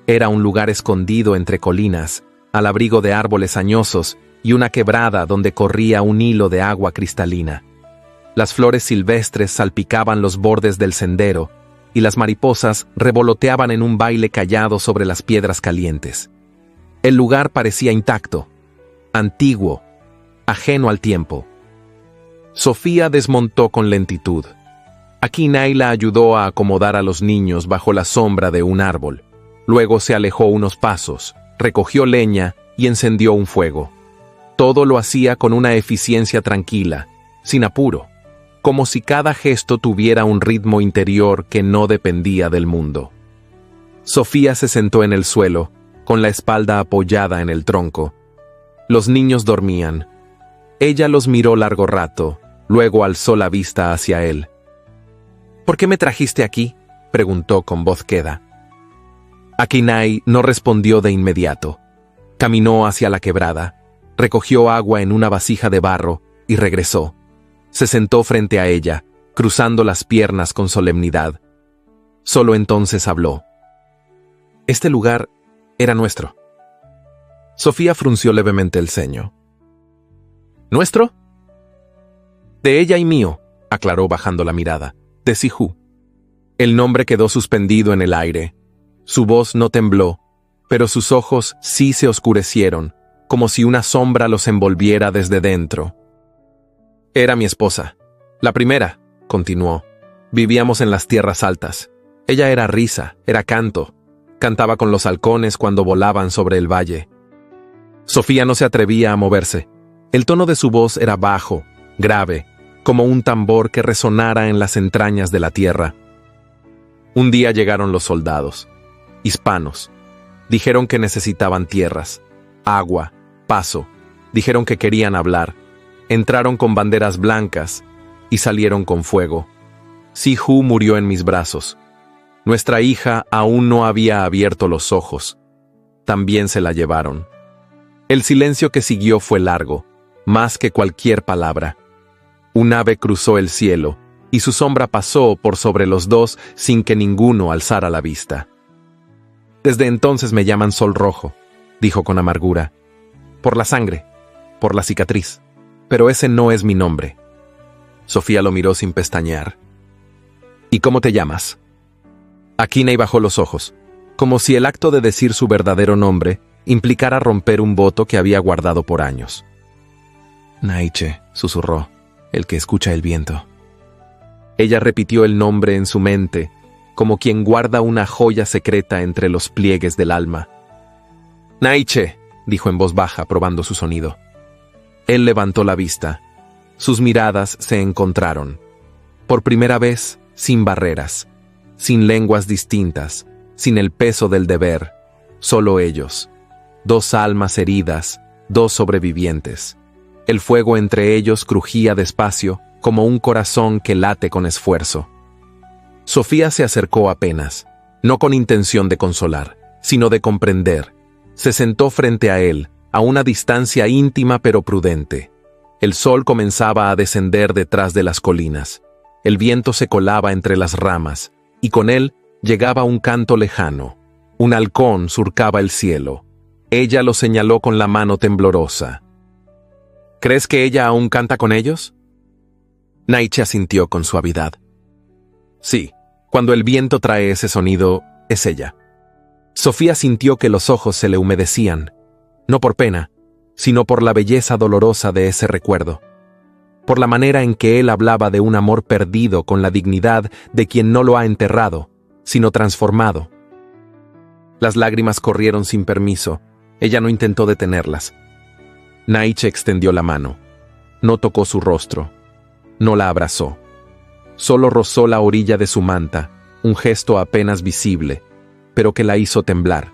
Era un lugar escondido entre colinas, al abrigo de árboles añosos y una quebrada donde corría un hilo de agua cristalina. Las flores silvestres salpicaban los bordes del sendero, y las mariposas revoloteaban en un baile callado sobre las piedras calientes. El lugar parecía intacto, antiguo, ajeno al tiempo. Sofía desmontó con lentitud. Akinai la ayudó a acomodar a los niños bajo la sombra de un árbol. Luego se alejó unos pasos, recogió leña y encendió un fuego. Todo lo hacía con una eficiencia tranquila, sin apuro, como si cada gesto tuviera un ritmo interior que no dependía del mundo. Sofía se sentó en el suelo, con la espalda apoyada en el tronco. Los niños dormían. Ella los miró largo rato, luego alzó la vista hacia él. «¿Por qué me trajiste aquí?», preguntó con voz queda. Akinai no respondió de inmediato. Caminó hacia la quebrada, recogió agua en una vasija de barro y regresó. Se sentó frente a ella, cruzando las piernas con solemnidad. Solo entonces habló. «Este lugar era nuestro». Sofía frunció levemente el ceño. «¿Nuestro?». «De ella y mío», aclaró bajando la mirada. «De Sihú». El nombre quedó suspendido en el aire. Su voz no tembló, pero sus ojos sí se oscurecieron, como si una sombra los envolviera desde dentro. «Era mi esposa. La primera», continuó. «Vivíamos en las tierras altas. Ella era risa, era canto. Cantaba con los halcones cuando volaban sobre el valle». Sofía no se atrevía a moverse. El tono de su voz era bajo, grave, como un tambor que resonara en las entrañas de la tierra. Un día llegaron los soldados, hispanos. Dijeron que necesitaban tierras, agua, paso. Dijeron que querían hablar. Entraron con banderas blancas y salieron con fuego. Sihú murió en mis brazos. Nuestra hija aún no había abierto los ojos. También se la llevaron. El silencio que siguió fue largo, más que cualquier palabra. Un ave cruzó el cielo, y su sombra pasó por sobre los dos sin que ninguno alzara la vista. «Desde entonces me llaman Sol Rojo», dijo con amargura. «Por la sangre, por la cicatriz. Pero ese no es mi nombre». Sofía lo miró sin pestañear. «¿Y cómo te llamas?». Akinai bajó los ojos, como si el acto de decir su verdadero nombre implicara romper un voto que había guardado por años. «Naiche», susurró, «el que escucha el viento». Ella repitió el nombre en su mente, como quien guarda una joya secreta entre los pliegues del alma. «Naiche», dijo en voz baja, probando su sonido. Él levantó la vista. Sus miradas se encontraron. Por primera vez, sin barreras, sin lenguas distintas, sin el peso del deber, solo ellos. Dos almas heridas, dos sobrevivientes. El fuego entre ellos crujía despacio, como un corazón que late con esfuerzo. Sofía se acercó apenas, no con intención de consolar, sino de comprender. Se sentó frente a él, a una distancia íntima pero prudente. El sol comenzaba a descender detrás de las colinas. El viento se colaba entre las ramas, y con él llegaba un canto lejano. Un halcón surcaba el cielo. Ella lo señaló con la mano temblorosa. «¿Crees que ella aún canta con ellos?». Naiche asintió con suavidad. «Sí, cuando el viento trae ese sonido, es ella». Sofía sintió que los ojos se le humedecían, no por pena, sino por la belleza dolorosa de ese recuerdo, por la manera en que él hablaba de un amor perdido con la dignidad de quien no lo ha enterrado, sino transformado. Las lágrimas corrieron sin permiso. Ella no intentó detenerlas. Naiche extendió la mano. No tocó su rostro. No la abrazó. Solo rozó la orilla de su manta, un gesto apenas visible, pero que la hizo temblar.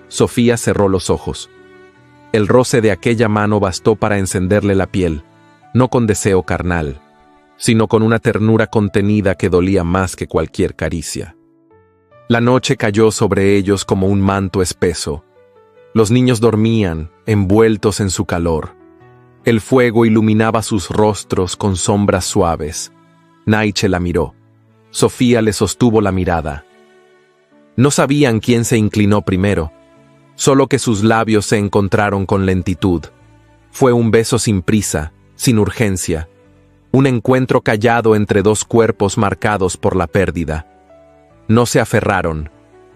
Sofía cerró los ojos. El roce de aquella mano bastó para encenderle la piel, no con deseo carnal, sino con una ternura contenida que dolía más que cualquier caricia. La noche cayó sobre ellos como un manto espeso. Los niños dormían, envueltos en su calor. El fuego iluminaba sus rostros con sombras suaves. Naiche la miró. Sofía le sostuvo la mirada. No sabían quién se inclinó primero, solo que sus labios se encontraron con lentitud. Fue un beso sin prisa, sin urgencia. Un encuentro callado entre dos cuerpos marcados por la pérdida. No se aferraron,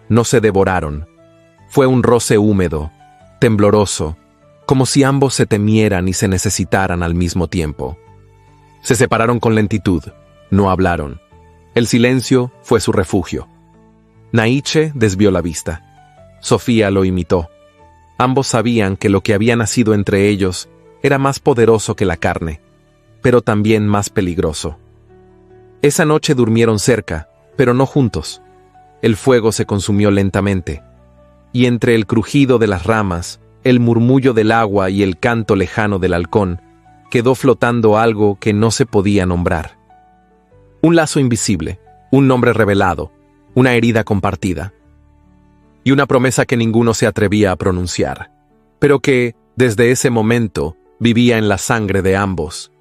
no se devoraron. Fue un roce húmedo, tembloroso, como si ambos se temieran y se necesitaran al mismo tiempo. Se separaron con lentitud, no hablaron. El silencio fue su refugio. Naiche desvió la vista. Sofía lo imitó. Ambos sabían que lo que había nacido entre ellos era más poderoso que la carne, pero también más peligroso. Esa noche durmieron cerca, pero no juntos. El fuego se consumió lentamente, y entre el crujido de las ramas, el murmullo del agua y el canto lejano del halcón, quedó flotando algo que no se podía nombrar. Un lazo invisible, un nombre revelado, una herida compartida. Y una promesa que ninguno se atrevía a pronunciar, pero que, desde ese momento, vivía en la sangre de ambos.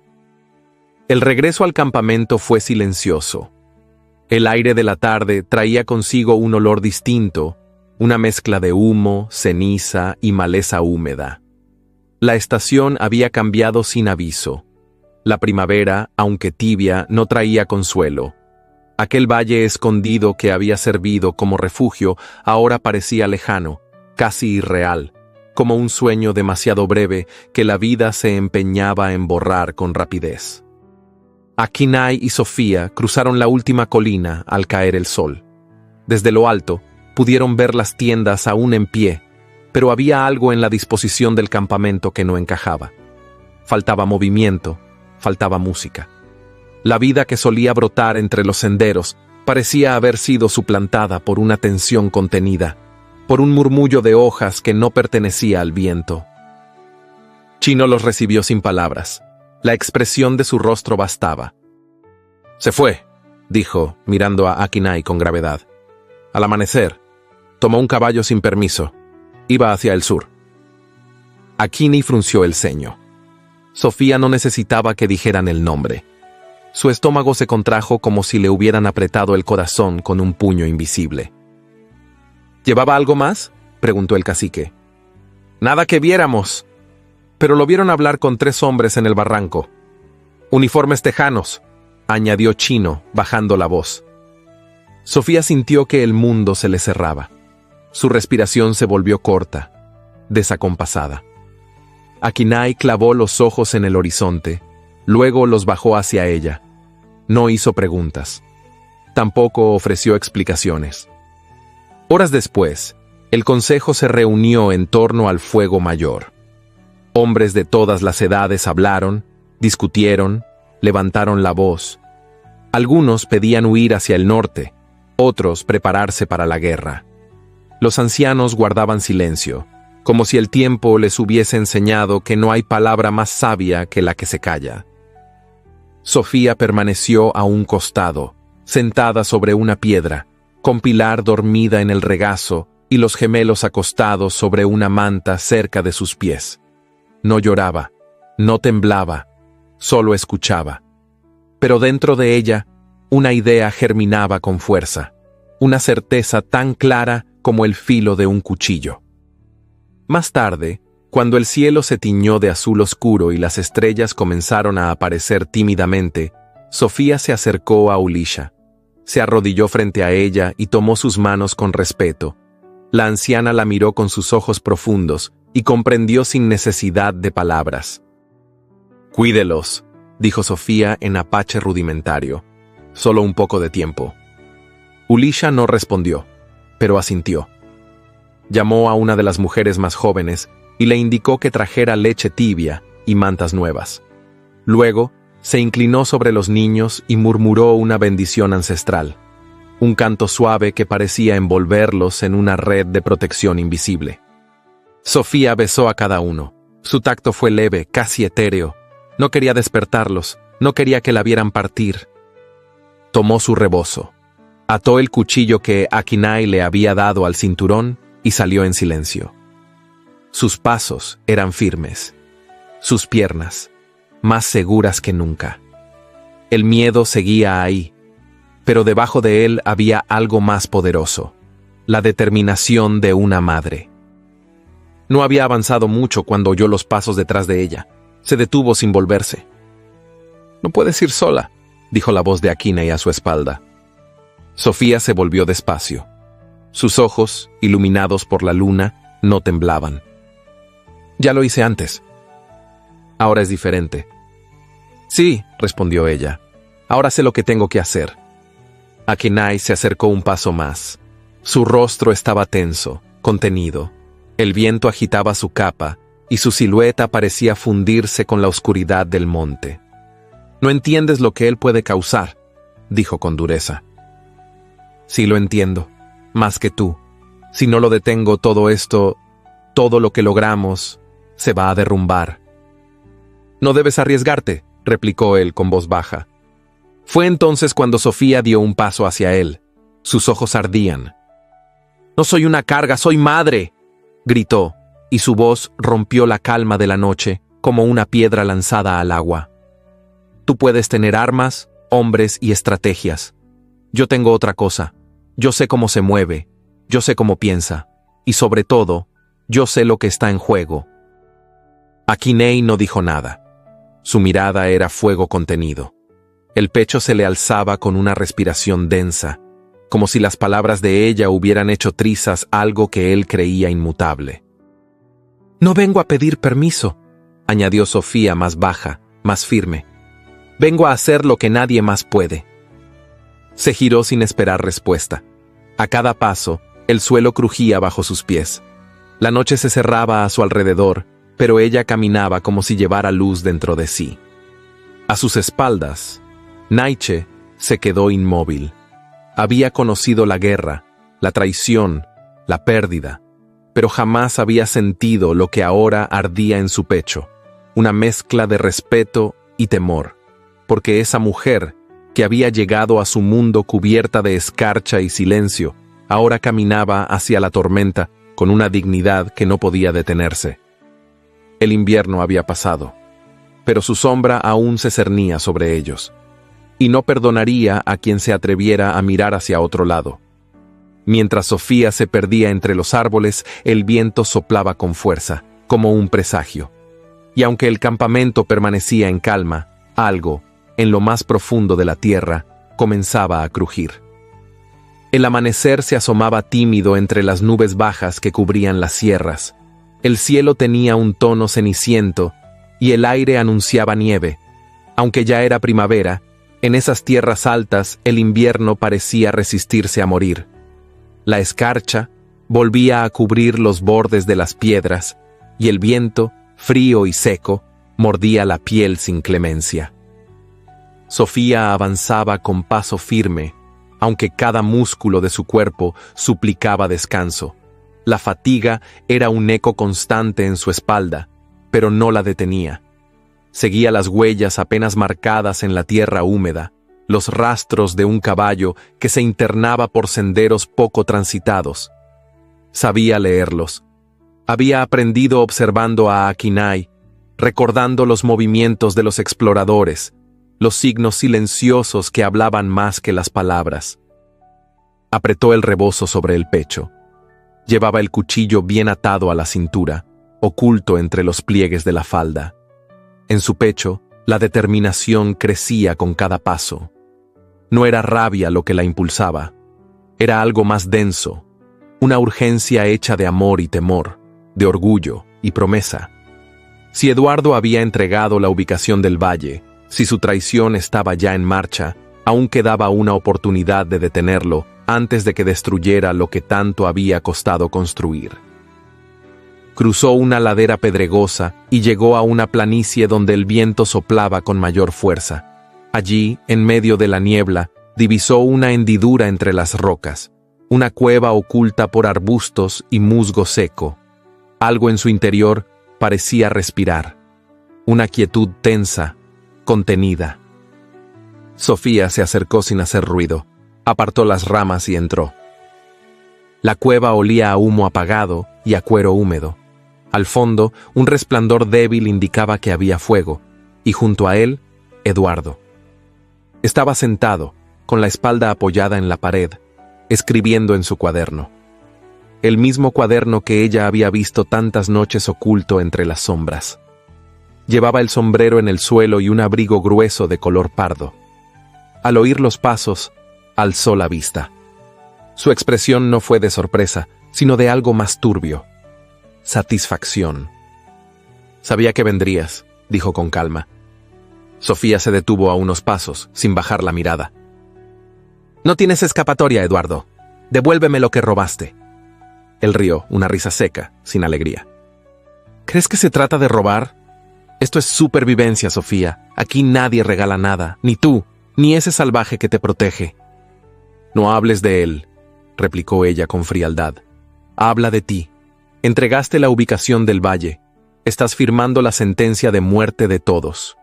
El regreso al campamento fue silencioso. El aire de la tarde traía consigo un olor distinto, una mezcla de humo, ceniza y maleza húmeda. La estación había cambiado sin aviso. La primavera, aunque tibia, no traía consuelo. Aquel valle escondido que había servido como refugio ahora parecía lejano, casi irreal, como un sueño demasiado breve que la vida se empeñaba en borrar con rapidez. Akinai y Sofía cruzaron la última colina al caer el sol. Desde lo alto, pudieron ver las tiendas aún en pie, pero había algo en la disposición del campamento que no encajaba. Faltaba movimiento, faltaba música. La vida que solía brotar entre los senderos parecía haber sido suplantada por una tensión contenida, por un murmullo de hojas que no pertenecía al viento. Chino los recibió sin palabras. La expresión de su rostro bastaba. «Se fue», dijo, mirando a Akinai con gravedad. Al amanecer, tomó un caballo sin permiso. Iba hacia el sur. Akinai frunció el ceño. Sofía no necesitaba que dijeran el nombre. Su estómago se contrajo como si le hubieran apretado el corazón con un puño invisible. ¿Llevaba algo más?, preguntó el cacique. Nada que viéramos. Pero lo vieron hablar con 3 hombres en el barranco. Uniformes tejanos, añadió Chino, bajando la voz. Sofía sintió que el mundo se le cerraba. Su respiración se volvió corta, desacompasada. Akinai clavó los ojos en el horizonte, luego los bajó hacia ella. No hizo preguntas. Tampoco ofreció explicaciones. Horas después, el consejo se reunió en torno al fuego mayor. Hombres de todas las edades hablaron, discutieron, levantaron la voz. Algunos pedían huir hacia el norte, otros prepararse para la guerra. Los ancianos guardaban silencio, como si el tiempo les hubiese enseñado que no hay palabra más sabia que la que se calla. Sofía permaneció a un costado, sentada sobre una piedra, con Pilar dormida en el regazo y los gemelos acostados sobre una manta cerca de sus pies. No lloraba, no temblaba, solo escuchaba. Pero dentro de ella, una idea germinaba con fuerza, una certeza tan clara como el filo de un cuchillo. Más tarde, cuando el cielo se tiñó de azul oscuro y las estrellas comenzaron a aparecer tímidamente, Sofía se acercó a Ulisha. Se arrodilló frente a ella y tomó sus manos con respeto. La anciana la miró con sus ojos profundos y comprendió sin necesidad de palabras. «Cuídelos», dijo Sofía en apache rudimentario. «Solo un poco de tiempo». Ulisha no respondió, pero asintió. Llamó a una de las mujeres más jóvenes y le indicó que trajera leche tibia y mantas nuevas. Luego, se inclinó sobre los niños y murmuró una bendición ancestral, un canto suave que parecía envolverlos en una red de protección invisible. Sofía besó a cada uno. Su tacto fue leve, casi etéreo. No quería despertarlos, no quería que la vieran partir. Tomó su rebozo, ató el cuchillo que Akinai le había dado al cinturón y salió en silencio. Sus pasos eran firmes, sus piernas más seguras que nunca. El miedo seguía ahí, pero debajo de él había algo más poderoso, la determinación de una madre. No había avanzado mucho cuando oyó los pasos detrás de ella. Se detuvo sin volverse. «No puedes ir sola», dijo la voz de Akinai a su espalda. Sofía se volvió despacio. Sus ojos, iluminados por la luna, no temblaban. Ya lo hice antes. Ahora es diferente. Sí, respondió ella. Ahora sé lo que tengo que hacer. Akinai se acercó un paso más. Su rostro estaba tenso, contenido. El viento agitaba su capa y su silueta parecía fundirse con la oscuridad del monte. No entiendes lo que él puede causar, dijo con dureza. Sí lo entiendo, más que tú. Si no lo detengo, todo esto, todo lo que logramos, se va a derrumbar. No debes arriesgarte, replicó él con voz baja. Fue entonces cuando Sofía dio un paso hacia él. Sus ojos ardían. «No soy una carga, soy madre», gritó, y su voz rompió la calma de la noche como una piedra lanzada al agua. «Tú puedes tener armas, hombres y estrategias. Yo tengo otra cosa. Yo sé cómo se mueve, yo sé cómo piensa, y sobre todo, yo sé lo que está en juego». Akinai no dijo nada. Su mirada era fuego contenido. El pecho se le alzaba con una respiración densa, como si las palabras de ella hubieran hecho trizas algo que él creía inmutable. «No vengo a pedir permiso», añadió Sofía más baja, más firme. «Vengo a hacer lo que nadie más puede». Se giró sin esperar respuesta. A cada paso, el suelo crujía bajo sus pies. La noche se cerraba a su alrededor, pero ella caminaba como si llevara luz dentro de sí. A sus espaldas, Naiche se quedó inmóvil. Había conocido la guerra, la traición, la pérdida, pero jamás había sentido lo que ahora ardía en su pecho, una mezcla de respeto y temor, porque esa mujer, que había llegado a su mundo cubierta de escarcha y silencio, ahora caminaba hacia la tormenta con una dignidad que no podía detenerse. El invierno había pasado, pero su sombra aún se cernía sobre ellos, y no perdonaría a quien se atreviera a mirar hacia otro lado. Mientras Sofía se perdía entre los árboles, el viento soplaba con fuerza, como un presagio. Y aunque el campamento permanecía en calma, algo, en lo más profundo de la tierra, comenzaba a crujir. El amanecer se asomaba tímido entre las nubes bajas que cubrían las sierras. El cielo tenía un tono ceniciento y el aire anunciaba nieve. Aunque ya era primavera, en esas tierras altas el invierno parecía resistirse a morir. La escarcha volvía a cubrir los bordes de las piedras y el viento, frío y seco, mordía la piel sin clemencia. Sofía avanzaba con paso firme, aunque cada músculo de su cuerpo suplicaba descanso. La fatiga era un eco constante en su espalda, pero no la detenía. Seguía las huellas apenas marcadas en la tierra húmeda, los rastros de un caballo que se internaba por senderos poco transitados. Sabía leerlos. Había aprendido observando a Akinai, recordando los movimientos de los exploradores, los signos silenciosos que hablaban más que las palabras. Apretó el rebozo sobre el pecho. Llevaba el cuchillo bien atado a la cintura, oculto entre los pliegues de la falda. En su pecho, la determinación crecía con cada paso. No era rabia lo que la impulsaba. Era algo más denso, una urgencia hecha de amor y temor, de orgullo y promesa. Si Eduardo había entregado la ubicación del valle, si su traición estaba ya en marcha, aún quedaba una oportunidad de detenerlo antes de que destruyera lo que tanto había costado construir. Cruzó una ladera pedregosa y llegó a una planicie donde el viento soplaba con mayor fuerza. Allí, en medio de la niebla, divisó una hendidura entre las rocas, una cueva oculta por arbustos y musgo seco. Algo en su interior parecía respirar, una quietud tensa, contenida. Sofía se acercó sin hacer ruido, apartó las ramas y entró. La cueva olía a humo apagado y a cuero húmedo. Al fondo, un resplandor débil indicaba que había fuego, y junto a él, Eduardo. Estaba sentado, con la espalda apoyada en la pared, escribiendo en su cuaderno. El mismo cuaderno que ella había visto tantas noches oculto entre las sombras. Llevaba el sombrero en el suelo y un abrigo grueso de color pardo. Al oír los pasos, alzó la vista. Su expresión no fue de sorpresa, sino de algo más turbio. Satisfacción. Sabía que vendrías, dijo con calma. Sofía se detuvo a unos pasos, sin bajar la mirada. No tienes escapatoria, Eduardo. Devuélveme lo que robaste. Él rió, una risa seca, sin alegría. ¿Crees que se trata de robar? Esto es supervivencia, Sofía. Aquí nadie regala nada, ni tú, ni ese salvaje que te protege. No hables de él, replicó ella con frialdad. Habla de ti. Entregaste la ubicación del valle. Estás firmando la sentencia de muerte de todos.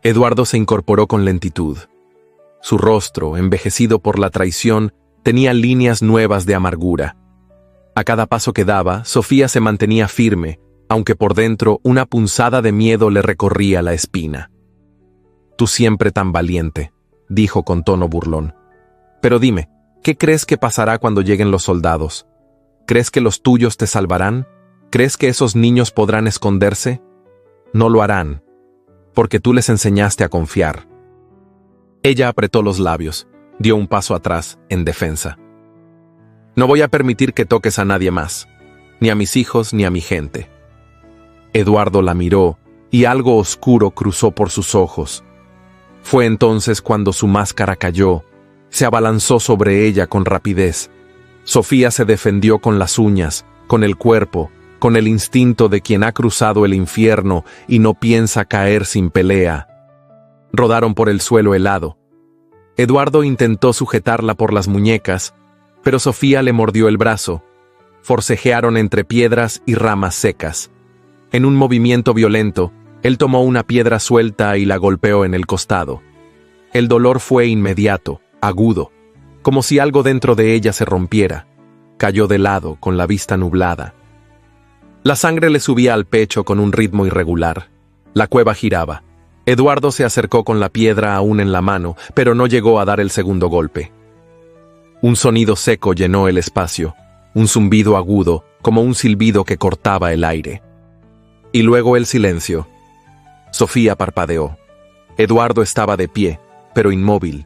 Eduardo se incorporó con lentitud. Su rostro, envejecido por la traición, tenía líneas nuevas de amargura. A cada paso que daba, Sofía se mantenía firme, aunque por dentro una punzada de miedo le recorría la espina. Tú siempre tan valiente, dijo con tono burlón. Pero dime, ¿qué crees que pasará cuando lleguen los soldados? ¿Crees que los tuyos te salvarán? ¿Crees que esos niños podrán esconderse? No lo harán, porque tú les enseñaste a confiar. Ella apretó los labios, dio un paso atrás, en defensa. No voy a permitir que toques a nadie más, ni a mis hijos ni a mi gente. Eduardo la miró, y algo oscuro cruzó por sus ojos. Fue entonces cuando su máscara cayó, se abalanzó sobre ella con rapidez. Sofía se defendió con las uñas, con el cuerpo, con el instinto de quien ha cruzado el infierno y no piensa caer sin pelea. Rodaron por el suelo helado. Eduardo intentó sujetarla por las muñecas, pero Sofía le mordió el brazo. Forcejearon entre piedras y ramas secas. En un movimiento violento, él tomó una piedra suelta y la golpeó en el costado. El dolor fue inmediato, agudo, como si algo dentro de ella se rompiera. Cayó de lado, con la vista nublada. La sangre le subía al pecho con un ritmo irregular. La cueva giraba. Eduardo se acercó con la piedra aún en la mano, pero no llegó a dar el segundo golpe. Un sonido seco llenó el espacio, un zumbido agudo, como un silbido que cortaba el aire. Y luego el silencio. Sofía parpadeó. Eduardo estaba de pie, pero inmóvil.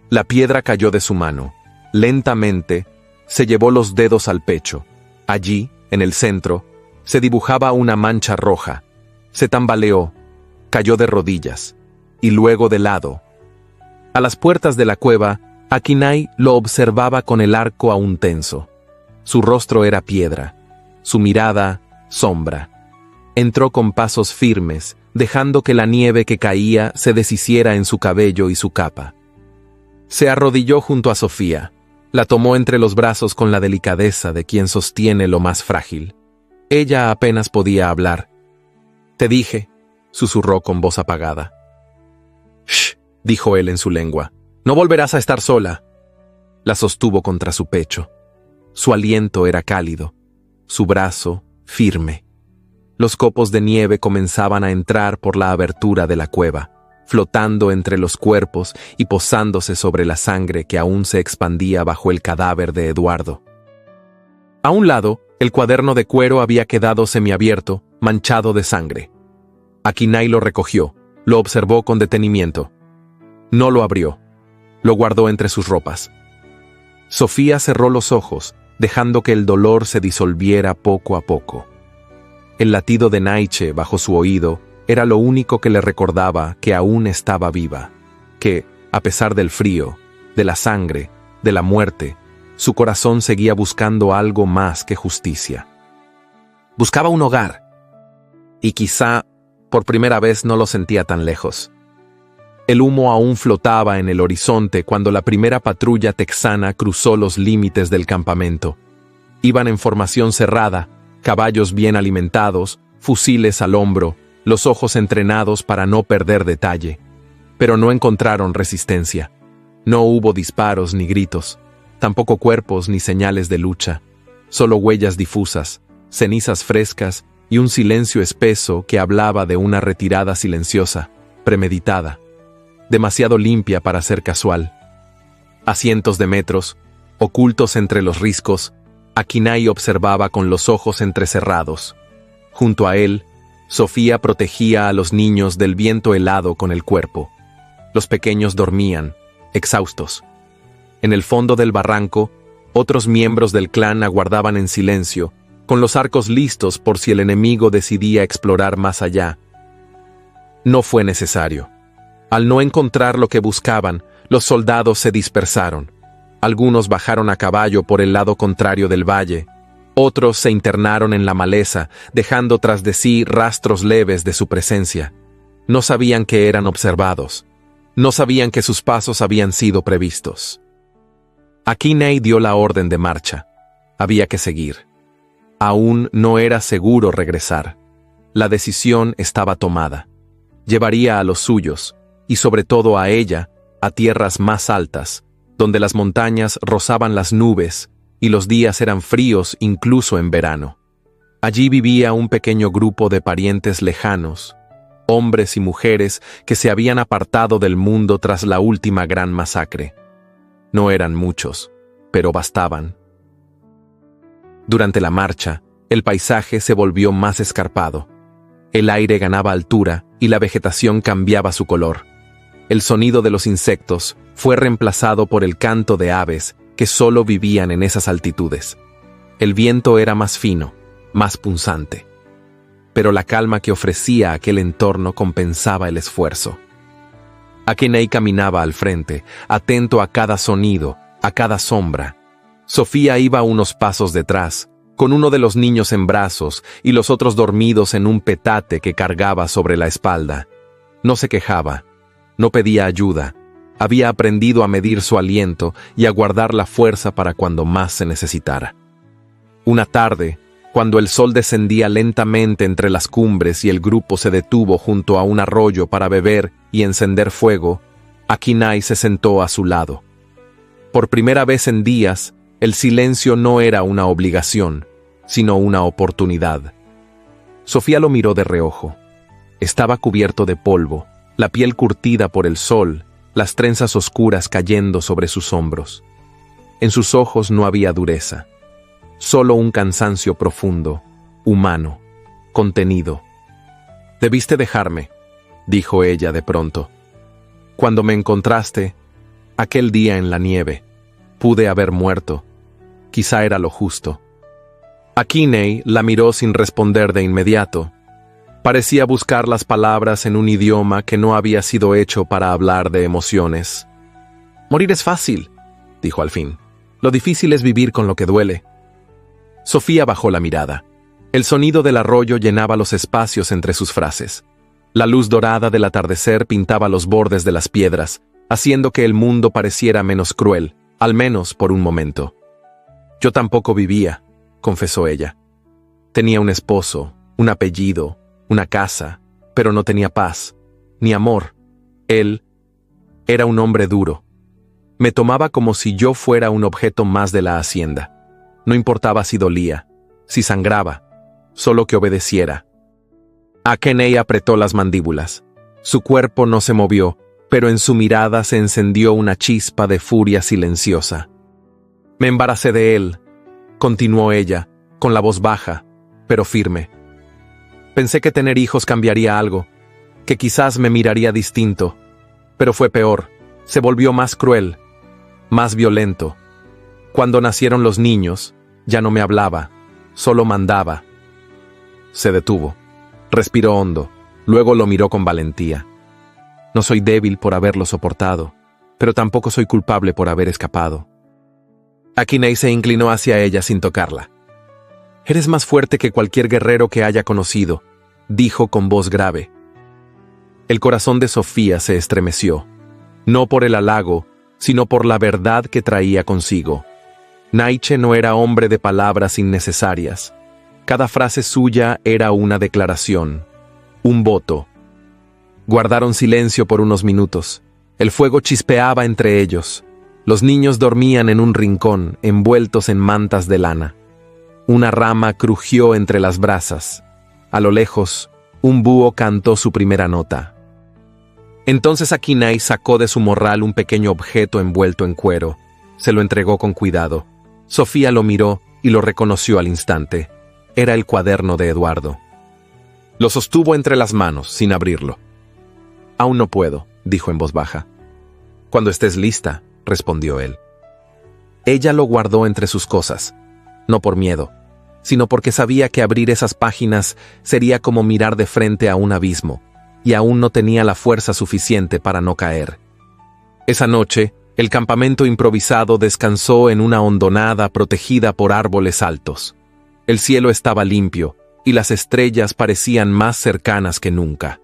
La piedra cayó de su mano. Lentamente, se llevó los dedos al pecho. Allí, en el centro, se dibujaba una mancha roja. Se tambaleó, cayó de rodillas, y luego de lado. A las puertas de la cueva, Akinai lo observaba con el arco aún tenso. Su rostro era piedra, su mirada, sombra. Entró con pasos firmes, dejando que la nieve que caía se deshiciera en su cabello y su capa. Se arrodilló junto a Sofía. La tomó entre los brazos con la delicadeza de quien sostiene lo más frágil. Ella apenas podía hablar. «Te dije», susurró con voz apagada. «Shh», dijo él en su lengua. «No volverás a estar sola». La sostuvo contra su pecho. Su aliento era cálido, su brazo firme. Los copos de nieve comenzaban a entrar por la abertura de la cueva, flotando entre los cuerpos y posándose sobre la sangre que aún se expandía bajo el cadáver de Eduardo. A un lado, el cuaderno de cuero había quedado semiabierto, manchado de sangre. Akinai lo recogió, lo observó con detenimiento. No lo abrió, lo guardó entre sus ropas. Sofía cerró los ojos, dejando que el dolor se disolviera poco a poco. El latido de Naiche bajo su oído era lo único que le recordaba que aún estaba viva, que, a pesar del frío, de la sangre, de la muerte, su corazón seguía buscando algo más que justicia. Buscaba un hogar, y quizá, por primera vez, no lo sentía tan lejos. El humo aún flotaba en el horizonte cuando la primera patrulla texana cruzó los límites del campamento. Iban en formación cerrada, caballos bien alimentados, fusiles al hombro, los ojos entrenados para no perder detalle. Pero no encontraron resistencia. No hubo disparos ni gritos, tampoco cuerpos ni señales de lucha, solo huellas difusas, cenizas frescas y un silencio espeso que hablaba de una retirada silenciosa, premeditada, demasiado limpia para ser casual. A cientos de metros, ocultos entre los riscos, Akinai observaba con los ojos entrecerrados. Junto a él, Sofía protegía a los niños del viento helado con el cuerpo. Los pequeños dormían, exhaustos. En el fondo del barranco, otros miembros del clan aguardaban en silencio, con los arcos listos por si el enemigo decidía explorar más allá. No fue necesario. Al no encontrar lo que buscaban, los soldados se dispersaron. Algunos bajaron a caballo por el lado contrario del valle. Otros se internaron en la maleza, dejando tras de sí rastros leves de su presencia. No sabían que eran observados. No sabían que sus pasos habían sido previstos. Akinei dio la orden de marcha. Había que seguir. Aún no era seguro regresar. La decisión estaba tomada. Llevaría a los suyos, y sobre todo a ella, a tierras más altas, donde las montañas rozaban las nubes y los días eran fríos incluso en verano. Allí vivía un pequeño grupo de parientes lejanos, hombres y mujeres que se habían apartado del mundo tras la última gran masacre. No eran muchos, pero bastaban. Durante la marcha, el paisaje se volvió más escarpado. El aire ganaba altura y la vegetación cambiaba su color. El sonido de los insectos fue reemplazado por el canto de aves que solo vivían en esas altitudes. El viento era más fino, más punzante. Pero la calma que ofrecía aquel entorno compensaba el esfuerzo. Akinei caminaba al frente, atento a cada sonido, a cada sombra. Sofía iba unos pasos detrás, con uno de los niños en brazos y los otros dormidos en un petate que cargaba sobre la espalda. No se quejaba, no pedía ayuda. Había aprendido a medir su aliento y a guardar la fuerza para cuando más se necesitara. Una tarde, cuando el sol descendía lentamente entre las cumbres y el grupo se detuvo junto a un arroyo para beber y encender fuego, Akinei se sentó a su lado. Por primera vez en días, el silencio no era una obligación, sino una oportunidad. Sofía lo miró de reojo. Estaba cubierto de polvo, la piel curtida por el sol, las trenzas oscuras cayendo sobre sus hombros. En sus ojos no había dureza, solo un cansancio profundo, humano, contenido. «Debiste dejarme», dijo ella de pronto. «Cuando me encontraste, aquel día en la nieve, pude haber muerto. Quizá era lo justo». Akinei la miró sin responder de inmediato. Parecía buscar las palabras en un idioma que no había sido hecho para hablar de emociones. «Morir es fácil», dijo al fin. «Lo difícil es vivir con lo que duele». Sofía bajó la mirada. El sonido del arroyo llenaba los espacios entre sus frases. La luz dorada del atardecer pintaba los bordes de las piedras, haciendo que el mundo pareciera menos cruel, al menos por un momento. «Yo tampoco vivía», confesó ella. «Tenía un esposo, un apellido, una casa, pero no tenía paz, ni amor. Él era un hombre duro. Me tomaba como si yo fuera un objeto más de la hacienda. No importaba si dolía, si sangraba, solo que obedeciera». Akinei apretó las mandíbulas. Su cuerpo no se movió, pero en su mirada se encendió una chispa de furia silenciosa. «Me embaracé de él», continuó ella, con la voz baja, pero firme. «Pensé que tener hijos cambiaría algo, que quizás me miraría distinto, pero fue peor, se volvió más cruel, más violento. Cuando nacieron los niños, ya no me hablaba, solo mandaba». Se detuvo, respiró hondo, luego lo miró con valentía. «No soy débil por haberlo soportado, pero tampoco soy culpable por haber escapado». Akinei se inclinó hacia ella sin tocarla. «Eres más fuerte que cualquier guerrero que haya conocido», dijo con voz grave. El corazón de Sofía se estremeció, no por el halago, sino por la verdad que traía consigo. Naiche no era hombre de palabras innecesarias. Cada frase suya era una declaración, un voto. Guardaron silencio por unos minutos. El fuego chispeaba entre ellos. Los niños dormían en un rincón, envueltos en mantas de lana. Una rama crujió entre las brasas. A lo lejos, un búho cantó su primera nota. Entonces Akinei sacó de su morral un pequeño objeto envuelto en cuero. Se lo entregó con cuidado. Sofía lo miró y lo reconoció al instante. Era el cuaderno de Eduardo. Lo sostuvo entre las manos, sin abrirlo. «Aún no puedo», dijo en voz baja. «Cuando estés lista», respondió él. ella lo guardó entre sus cosas, no por miedo, sino porque sabía que abrir esas páginas sería como mirar de frente a un abismo, y aún no tenía la fuerza suficiente para no caer. Esa noche, el campamento improvisado descansó en una hondonada protegida por árboles altos. El cielo estaba limpio, y las estrellas parecían más cercanas que nunca.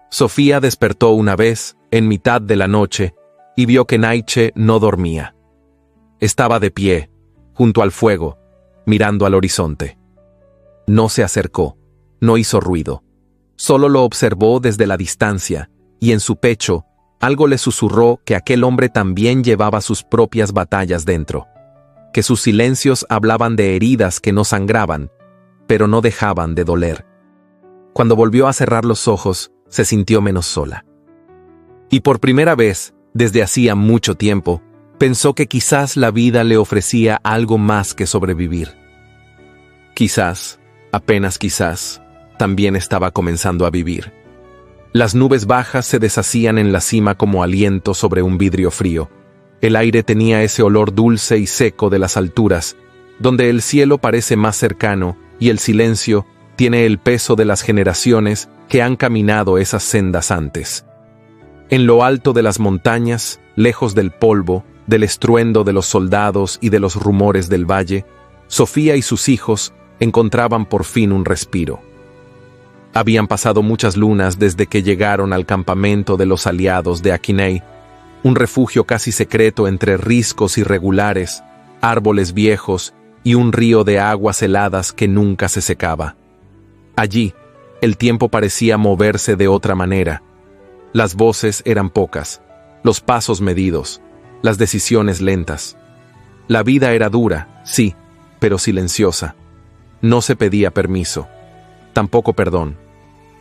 Sofía despertó una vez, en mitad de la noche, y vio que Naiche no dormía. Estaba de pie, junto al fuego, mirando al horizonte. No se acercó, no hizo ruido. Solo lo observó desde la distancia, y en su pecho, algo le susurró que aquel hombre también llevaba sus propias batallas dentro, que sus silencios hablaban de heridas que no sangraban, pero no dejaban de doler. Cuando volvió a cerrar los ojos, se sintió menos sola. Y por primera vez, desde hacía mucho tiempo, pensó que quizás la vida le ofrecía algo más que sobrevivir. Quizás, apenas quizás, también estaba comenzando a vivir. Las nubes bajas se deshacían en la cima como aliento sobre un vidrio frío. El aire tenía ese olor dulce y seco de las alturas, donde el cielo parece más cercano y el silencio tiene el peso de las generaciones que han caminado esas sendas antes. En lo alto de las montañas, lejos del polvo, del estruendo de los soldados y de los rumores del valle, Sofía y sus hijos encontraban por fin un respiro. Habían pasado muchas lunas desde que llegaron al campamento de los aliados de Akinei, un refugio casi secreto entre riscos irregulares, árboles viejos y un río de aguas heladas que nunca se secaba. Allí, el tiempo parecía moverse de otra manera. Las voces eran pocas, los pasos medidos, las decisiones lentas. La vida era dura, sí, pero silenciosa. No se pedía permiso, tampoco perdón,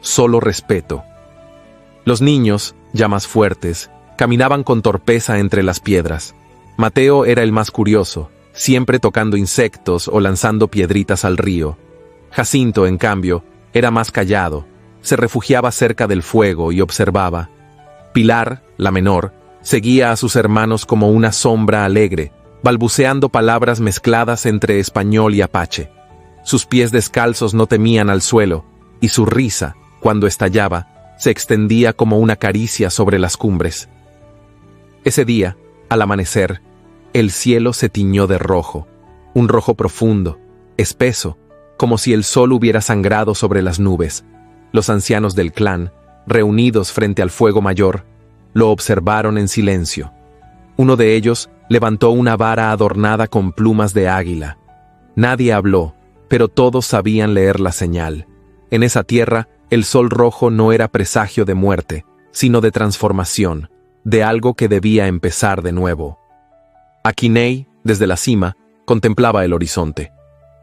solo respeto. Los niños, ya más fuertes, caminaban con torpeza entre las piedras. Mateo era el más curioso, siempre tocando insectos o lanzando piedritas al río. Jacinto, en cambio, era más callado, se refugiaba cerca del fuego y observaba. Pilar, la menor, seguía a sus hermanos como una sombra alegre, balbuceando palabras mezcladas entre español y apache. Sus pies descalzos no temían al suelo, y su risa, cuando estallaba, se extendía como una caricia sobre las cumbres. Ese día, al amanecer, el cielo se tiñó de rojo, un rojo profundo, espeso, como si el sol hubiera sangrado sobre las nubes. Los ancianos del clan, reunidos frente al fuego mayor, lo observaron en silencio. Uno de ellos levantó una vara adornada con plumas de águila. Nadie habló, pero todos sabían leer la señal. En esa tierra, el sol rojo no era presagio de muerte, sino de transformación, de algo que debía empezar de nuevo. Akinei, desde la cima, contemplaba el horizonte.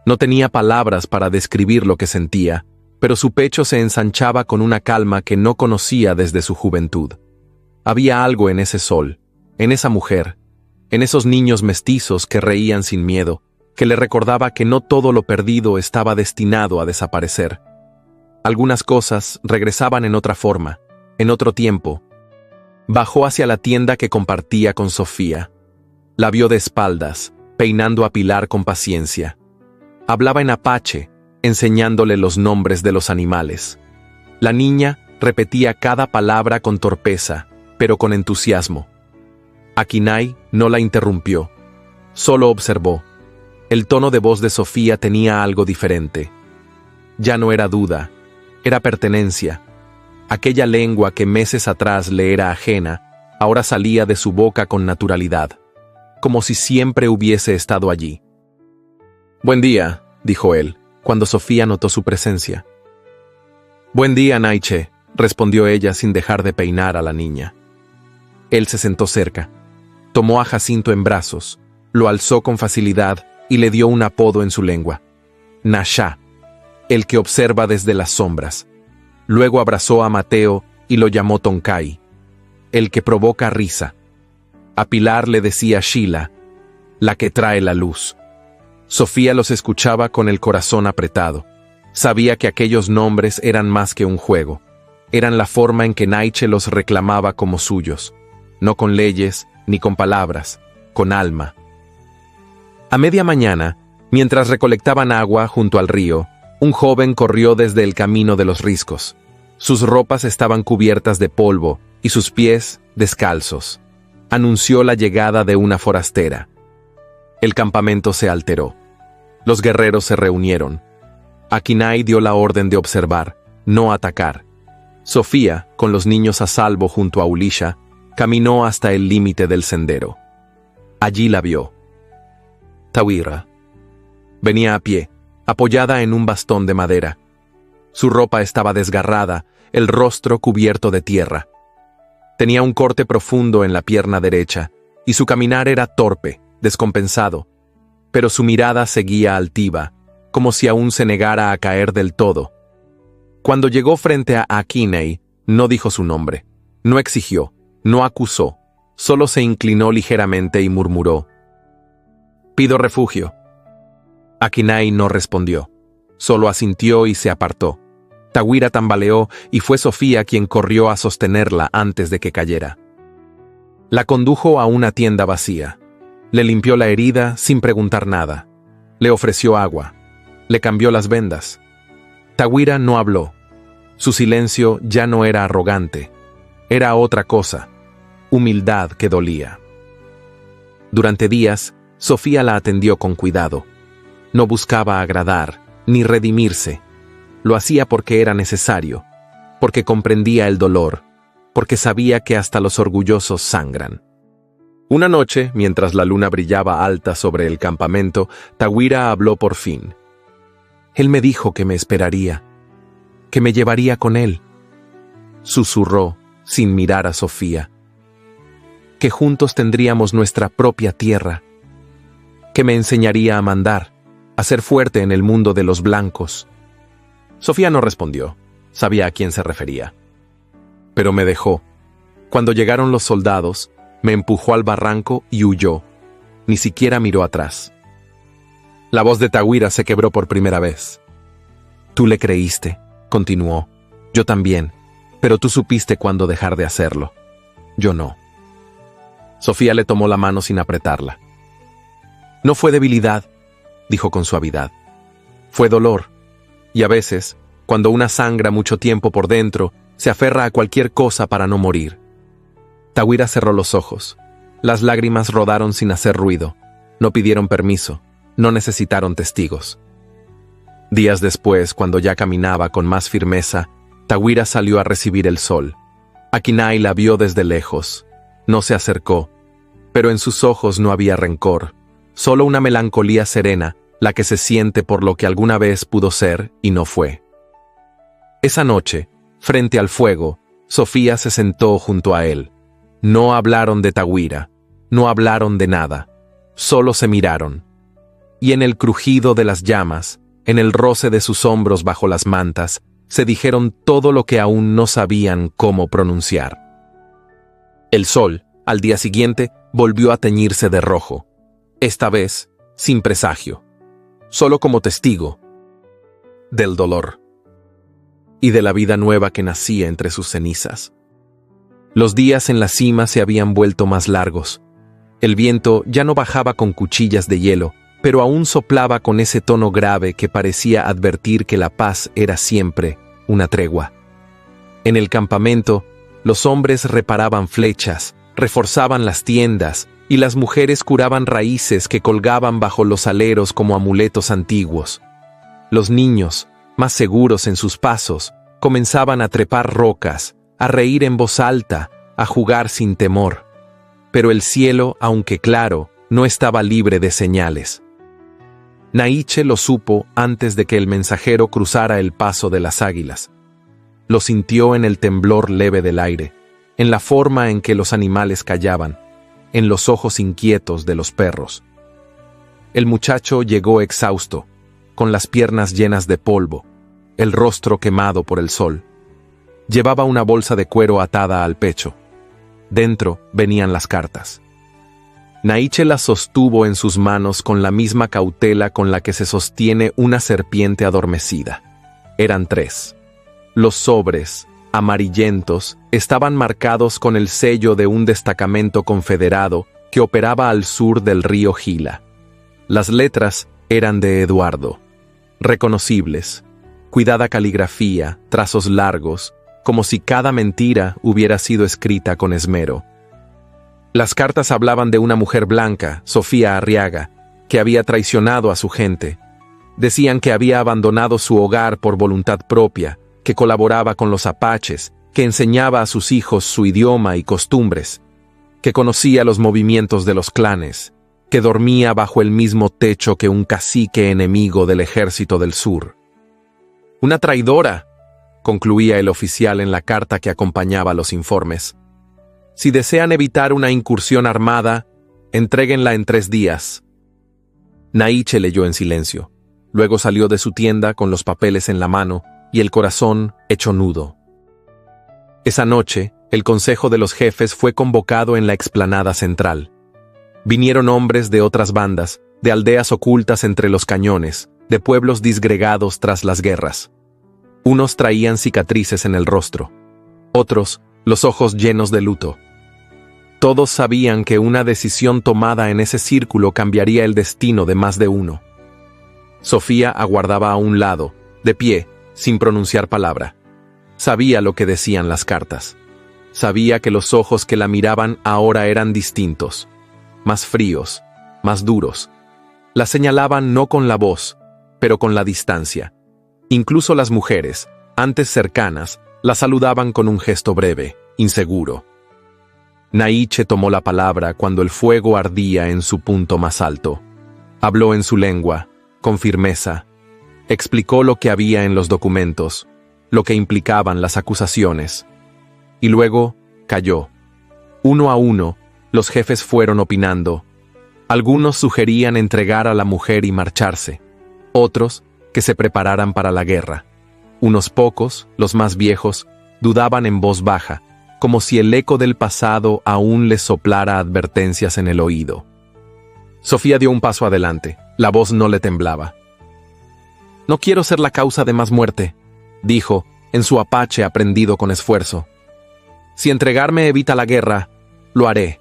No tenía palabras para describir lo que sentía, pero su pecho se ensanchaba con una calma que no conocía desde su juventud. Había algo en ese sol, en esa mujer, en esos niños mestizos que reían sin miedo, que le recordaba que no todo lo perdido estaba destinado a desaparecer. Algunas cosas regresaban en otra forma, en otro tiempo. Bajó hacia la tienda que compartía con Sofía. La vio de espaldas, peinando a Pilar con paciencia. Hablaba en apache, enseñándole los nombres de los animales. La niña repetía cada palabra con torpeza, pero con entusiasmo. Akinei no la interrumpió, solo observó. El tono de voz de Sofía tenía algo diferente. Ya no era duda, era pertenencia. Aquella lengua que meses atrás le era ajena, ahora salía de su boca con naturalidad, como si siempre hubiese estado allí. «Buen día», dijo él, cuando Sofía notó su presencia. «Buen día, Naiche», respondió ella sin dejar de peinar a la niña. Él se sentó cerca, tomó a Jacinto en brazos, lo alzó con facilidad y le dio un apodo en su lengua: Nasha, el que observa desde las sombras. Luego abrazó a Mateo y lo llamó Tonkai, el que provoca risa. A Pilar le decía Sheila, la que trae la luz. Sofía los escuchaba con el corazón apretado. Sabía que aquellos nombres eran más que un juego. Eran la forma en que Naiche los reclamaba como suyos. No con leyes, ni con palabras, con alma. A media mañana, mientras recolectaban agua junto al río, un joven corrió desde el camino de los riscos. Sus ropas estaban cubiertas de polvo y sus pies descalzos. Anunció la llegada de una forastera. El campamento se alteró. Los guerreros se reunieron. Akinai dio la orden de observar, no atacar. Sofía, con los niños a salvo junto a Ulisha, caminó hasta el límite del sendero. Allí la vio. Tawira. Venía a pie, apoyada en un bastón de madera. Su ropa estaba desgarrada, el rostro cubierto de tierra. Tenía un corte profundo en la pierna derecha, y su caminar era torpe, descompensado, pero su mirada seguía altiva, como si aún se negara a caer del todo. Cuando llegó frente a Akinai, no dijo su nombre, no exigió, no acusó, solo se inclinó ligeramente y murmuró: «Pido refugio». Akinai no respondió, solo asintió y se apartó. Tawira tambaleó y fue Sofía quien corrió a sostenerla antes de que cayera. La condujo a una tienda vacía. Le limpió la herida sin preguntar nada. Le ofreció agua. Le cambió las vendas. Tawira no habló. Su silencio ya no era arrogante. Era otra cosa. Humildad que dolía. Durante días, Sofía la atendió con cuidado. No buscaba agradar, ni redimirse. Lo hacía porque era necesario, porque comprendía el dolor, porque sabía que hasta los orgullosos sangran. Una noche, mientras la luna brillaba alta sobre el campamento, Tawira habló por fin. «Él me dijo que me esperaría, que me llevaría con él», susurró, sin mirar a Sofía. «Que juntos tendríamos nuestra propia tierra, que me enseñaría a mandar, a ser fuerte en el mundo de los blancos». Sofía no respondió. Sabía a quién se refería. Pero me dejó. Cuando llegaron los soldados, me empujó al barranco y huyó. Ni siquiera miró atrás. La voz de Tawira se quebró por primera vez. «Tú le creíste», continuó. «Yo también, pero tú supiste cuándo dejar de hacerlo. Yo no». Sofía le tomó la mano sin apretarla. «No fue debilidad», dijo con suavidad. «Fue dolor. Y a veces, cuando una sangra mucho tiempo por dentro, se aferra a cualquier cosa para no morir». Tawira cerró los ojos. Las lágrimas rodaron sin hacer ruido. No pidieron permiso. No necesitaron testigos. Días después, cuando ya caminaba con más firmeza, Tawira salió a recibir el sol. Akinai la vio desde lejos. No se acercó, pero en sus ojos no había rencor, solo una melancolía serena, la que se siente por lo que alguna vez pudo ser y no fue. Esa noche, frente al fuego, Sofía se sentó junto a él. No hablaron de Tawira, no hablaron de nada, solo se miraron. Y en el crujido de las llamas, en el roce de sus hombros bajo las mantas, se dijeron todo lo que aún no sabían cómo pronunciar. El sol, al día siguiente, volvió a teñirse de rojo, esta vez sin presagio, solo como testigo del dolor y de la vida nueva que nacía entre sus cenizas. Los días en la cima se habían vuelto más largos. El viento ya no bajaba con cuchillas de hielo, pero aún soplaba con ese tono grave que parecía advertir que la paz era siempre una tregua. En el campamento, los hombres reparaban flechas, reforzaban las tiendas, y las mujeres curaban raíces que colgaban bajo los aleros como amuletos antiguos. Los niños, más seguros en sus pasos, comenzaban a trepar rocas, a reír en voz alta, a jugar sin temor. Pero el cielo, aunque claro, no estaba libre de señales. Naiche lo supo antes de que el mensajero cruzara el paso de las águilas. Lo sintió en el temblor leve del aire, en la forma en que los animales callaban, en los ojos inquietos de los perros. El muchacho llegó exhausto, con las piernas llenas de polvo, el rostro quemado por el sol. Llevaba una bolsa de cuero atada al pecho. Dentro venían las cartas. Naiche las sostuvo en sus manos con la misma cautela con la que se sostiene una serpiente adormecida. Eran 3. Los sobres, amarillentos, estaban marcados con el sello de un destacamento confederado que operaba al sur del río Gila. Las letras eran de Eduardo, reconocibles, cuidada caligrafía, trazos largos, como si cada mentira hubiera sido escrita con esmero. Las cartas hablaban de una mujer blanca, Sofía Arriaga, que había traicionado a su gente. Decían que había abandonado su hogar por voluntad propia, que colaboraba con los apaches, que enseñaba a sus hijos su idioma y costumbres, que conocía los movimientos de los clanes, que dormía bajo el mismo techo que un cacique enemigo del ejército del sur. «Una traidora», concluía el oficial en la carta que acompañaba los informes. «Si desean evitar una incursión armada, entréguenla en 3 días». Naiche leyó en silencio. Luego salió de su tienda con los papeles en la mano y el corazón hecho nudo. Esa noche, el Consejo de los Jefes fue convocado en la explanada central. Vinieron hombres de otras bandas, de aldeas ocultas entre los cañones, de pueblos disgregados tras las guerras. Unos traían cicatrices en el rostro, otros los ojos llenos de luto. Todos sabían que una decisión tomada en ese círculo cambiaría el destino de más de uno. Sofía aguardaba a un lado, de pie, sin pronunciar palabra. Sabía lo que decían las cartas. Sabía que los ojos que la miraban ahora eran distintos, más fríos, más duros. La señalaban no con la voz, pero con la distancia. Incluso las mujeres, antes cercanas, la saludaban con un gesto breve, inseguro. Naiche tomó la palabra cuando el fuego ardía en su punto más alto. Habló en su lengua, con firmeza. Explicó lo que había en los documentos, lo que implicaban las acusaciones. Y luego calló. Uno a uno, los jefes fueron opinando. Algunos sugerían entregar a la mujer y marcharse. Otros, que se prepararan para la guerra. Unos pocos, los más viejos, dudaban en voz baja, como si el eco del pasado aún les soplara advertencias en el oído. Sofía dio un paso adelante. La voz no le temblaba. «No quiero ser la causa de más muerte», dijo, en su apache aprendido con esfuerzo. «Si entregarme evita la guerra, lo haré».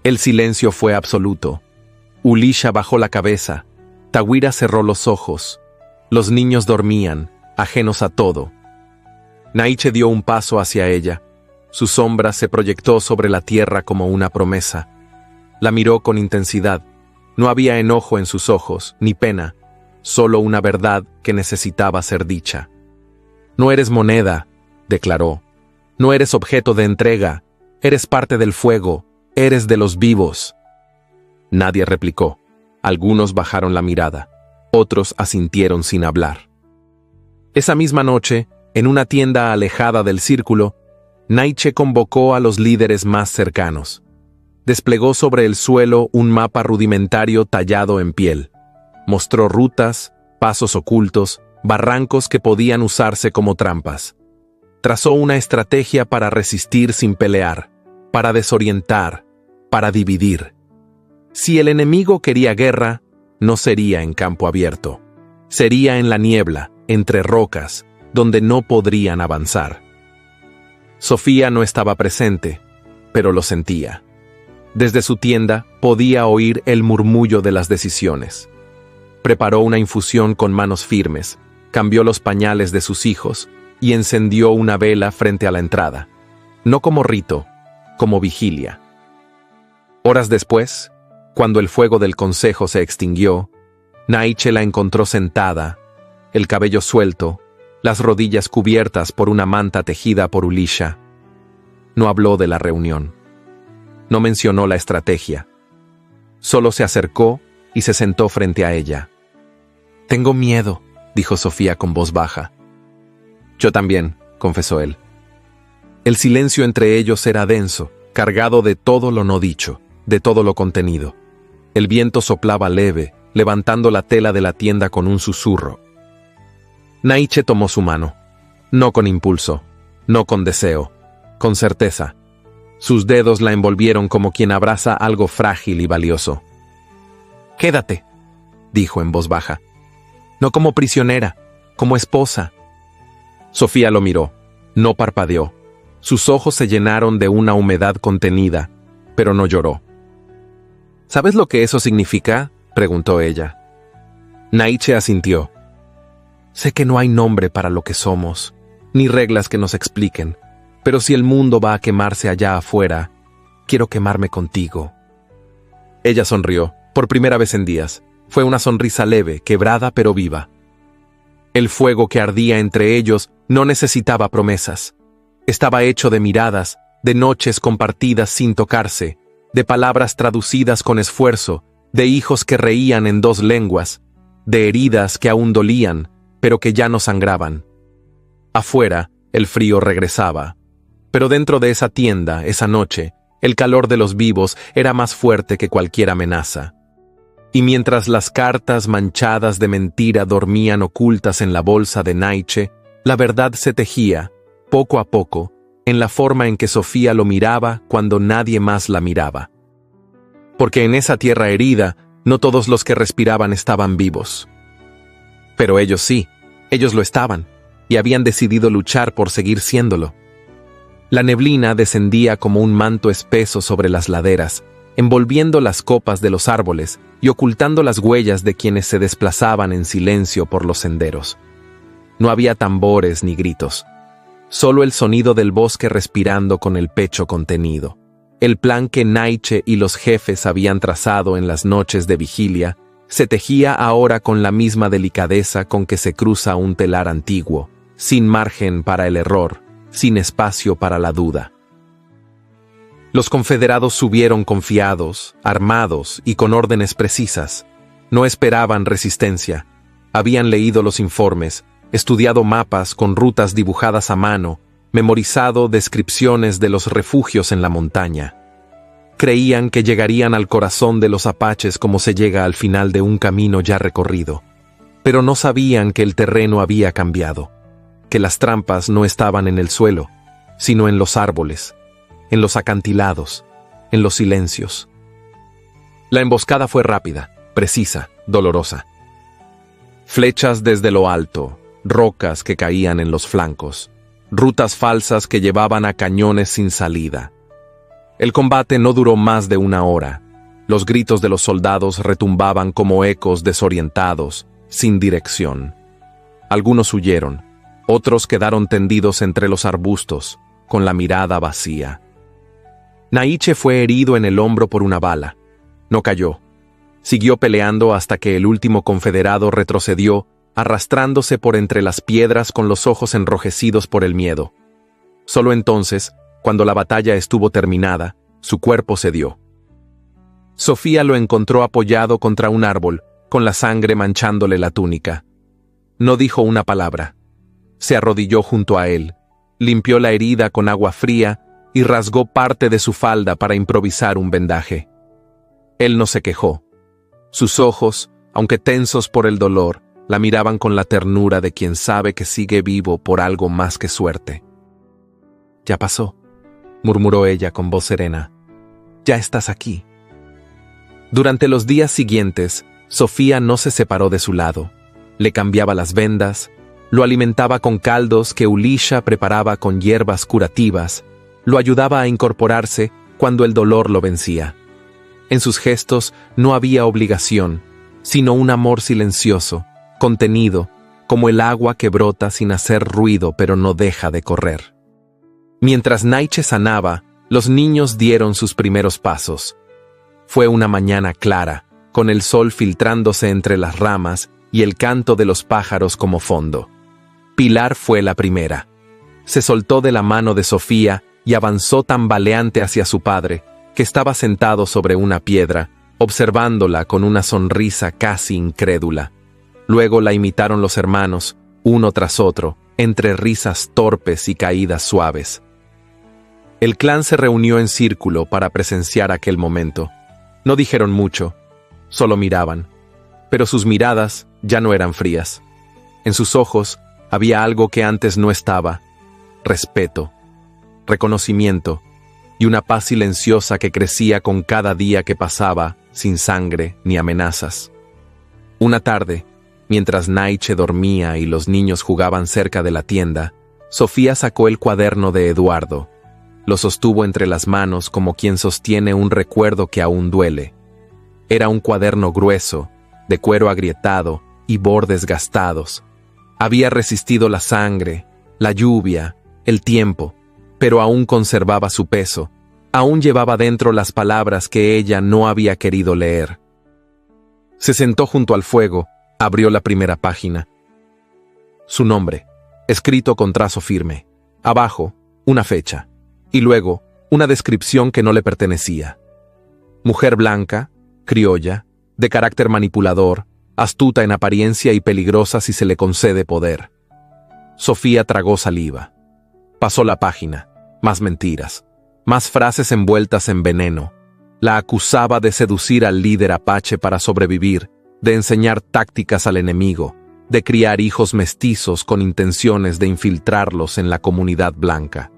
El silencio fue absoluto. Ulisha bajó la cabeza. Tawira cerró los ojos. Los niños dormían, ajenos a todo. Naiche dio un paso hacia ella. Su sombra se proyectó sobre la tierra como una promesa. La miró con intensidad. No había enojo en sus ojos, ni pena, solo una verdad que necesitaba ser dicha. «No eres moneda», declaró. «No eres objeto de entrega. Eres parte del fuego. Eres de los vivos». Nadie replicó. Algunos bajaron la mirada. Otros asintieron sin hablar. Esa misma noche, en una tienda alejada del círculo, Naiche convocó a los líderes más cercanos. Desplegó sobre el suelo un mapa rudimentario tallado en piel. Mostró rutas, pasos ocultos, barrancos que podían usarse como trampas. Trazó una estrategia para resistir sin pelear, para desorientar, para dividir. Si el enemigo quería guerra, no sería en campo abierto. Sería en la niebla, entre rocas, donde no podrían avanzar. Sofía no estaba presente, pero lo sentía. Desde su tienda podía oír el murmullo de las decisiones. Preparó una infusión con manos firmes, cambió los pañales de sus hijos y encendió una vela frente a la entrada. No como rito, como vigilia. Horas después, cuando el fuego del consejo se extinguió, Naiche la encontró sentada, el cabello suelto, las rodillas cubiertas por una manta tejida por Ulisha. No habló de la reunión. No mencionó la estrategia. Solo se acercó y se sentó frente a ella. «Tengo miedo», dijo Sofía con voz baja. «Yo también», confesó él. El silencio entre ellos era denso, cargado de todo lo no dicho, de todo lo contenido. El viento soplaba leve, levantando la tela de la tienda con un susurro. Naiche tomó su mano. No con impulso, no con deseo, con certeza. Sus dedos la envolvieron como quien abraza algo frágil y valioso. «Quédate», dijo en voz baja. «No como prisionera, como esposa». Sofía lo miró. No parpadeó. Sus ojos se llenaron de una humedad contenida, pero no lloró. «¿Sabes lo que eso significa?», preguntó ella. Naiche asintió. Sé que no hay nombre para lo que somos, ni reglas que nos expliquen, pero si el mundo va a quemarse allá afuera, quiero quemarme contigo. Ella sonrió, por primera vez en días. Fue una sonrisa leve, quebrada pero viva. El fuego que ardía entre ellos no necesitaba promesas. Estaba hecho de miradas, de noches compartidas sin tocarse, de palabras traducidas con esfuerzo, de hijos que reían en dos lenguas, de heridas que aún dolían, pero que ya no sangraban. Afuera, el frío regresaba. Pero dentro de esa tienda, esa noche, el calor de los vivos era más fuerte que cualquier amenaza. Y mientras las cartas manchadas de mentira dormían ocultas en la bolsa de Naiche, la verdad se tejía, poco a poco, en la forma en que Sofía lo miraba cuando nadie más la miraba. Porque en esa tierra herida, no todos los que respiraban estaban vivos. Pero ellos sí, ellos lo estaban, y habían decidido luchar por seguir siéndolo. La neblina descendía como un manto espeso sobre las laderas, envolviendo las copas de los árboles y ocultando las huellas de quienes se desplazaban en silencio por los senderos. No había tambores ni gritos, solo el sonido del bosque respirando con el pecho contenido. El plan que Naiche y los jefes habían trazado en las noches de vigilia se tejía ahora con la misma delicadeza con que se cruza un telar antiguo, sin margen para el error, sin espacio para la duda. Los confederados subieron confiados, armados y con órdenes precisas. No esperaban resistencia. Habían leído los informes, estudiado mapas con rutas dibujadas a mano, memorizado descripciones de los refugios en la montaña. Creían que llegarían al corazón de los apaches como se llega al final de un camino ya recorrido. Pero no sabían que el terreno había cambiado, que las trampas no estaban en el suelo, sino en los árboles, en los acantilados, en los silencios. La emboscada fue rápida, precisa, dolorosa. Flechas desde lo alto, rocas que caían en los flancos, rutas falsas que llevaban a cañones sin salida. El combate no duró más de una hora. Los gritos de los soldados retumbaban como ecos desorientados, sin dirección. Algunos huyeron, otros quedaron tendidos entre los arbustos, con la mirada vacía. Naiche fue herido en el hombro por una bala. No cayó. Siguió peleando hasta que el último confederado retrocedió, arrastrándose por entre las piedras con los ojos enrojecidos por el miedo. Solo entonces, cuando la batalla estuvo terminada, su cuerpo cedió. Sofía lo encontró apoyado contra un árbol, con la sangre manchándole la túnica. No dijo una palabra. Se arrodilló junto a él, limpió la herida con agua fría y rasgó parte de su falda para improvisar un vendaje. Él no se quejó. Sus ojos, aunque tensos por el dolor, la miraban con la ternura de quien sabe que sigue vivo por algo más que suerte. «Ya pasó», murmuró ella con voz serena. «Ya estás aquí». Durante los días siguientes, Sofía no se separó de su lado. Le cambiaba las vendas, lo alimentaba con caldos que Ulisha preparaba con hierbas curativas, lo ayudaba a incorporarse cuando el dolor lo vencía. En sus gestos no había obligación, sino un amor silencioso, contenido, como el agua que brota sin hacer ruido pero no deja de correr. Mientras Naiche sanaba, los niños dieron sus primeros pasos. Fue una mañana clara, con el sol filtrándose entre las ramas y el canto de los pájaros como fondo. Pilar fue la primera. Se soltó de la mano de Sofía y avanzó tambaleante hacia su padre, que estaba sentado sobre una piedra, observándola con una sonrisa casi incrédula. Luego la imitaron los hermanos, uno tras otro, entre risas torpes y caídas suaves. El clan se reunió en círculo para presenciar aquel momento. No dijeron mucho, solo miraban, pero sus miradas ya no eran frías. En sus ojos había algo que antes no estaba: respeto, reconocimiento y una paz silenciosa que crecía con cada día que pasaba, sin sangre ni amenazas. Una tarde, mientras Naiche dormía y los niños jugaban cerca de la tienda, Sofía sacó el cuaderno de Eduardo. Lo sostuvo entre las manos como quien sostiene un recuerdo que aún duele. Era un cuaderno grueso, de cuero agrietado y bordes gastados. Había resistido la sangre, la lluvia, el tiempo, pero aún conservaba su peso. Aún llevaba dentro las palabras que ella no había querido leer. Se sentó junto al fuego, abrió la primera página. Su nombre, escrito con trazo firme. Abajo, una fecha. Y luego, una descripción que no le pertenecía. Mujer blanca, criolla, de carácter manipulador, astuta en apariencia y peligrosa si se le concede poder. Sofía tragó saliva. Pasó la página. Más mentiras. Más frases envueltas en veneno. La acusaba de seducir al líder apache para sobrevivir, de enseñar tácticas al enemigo, de criar hijos mestizos con intenciones de infiltrarlos en la comunidad blanca.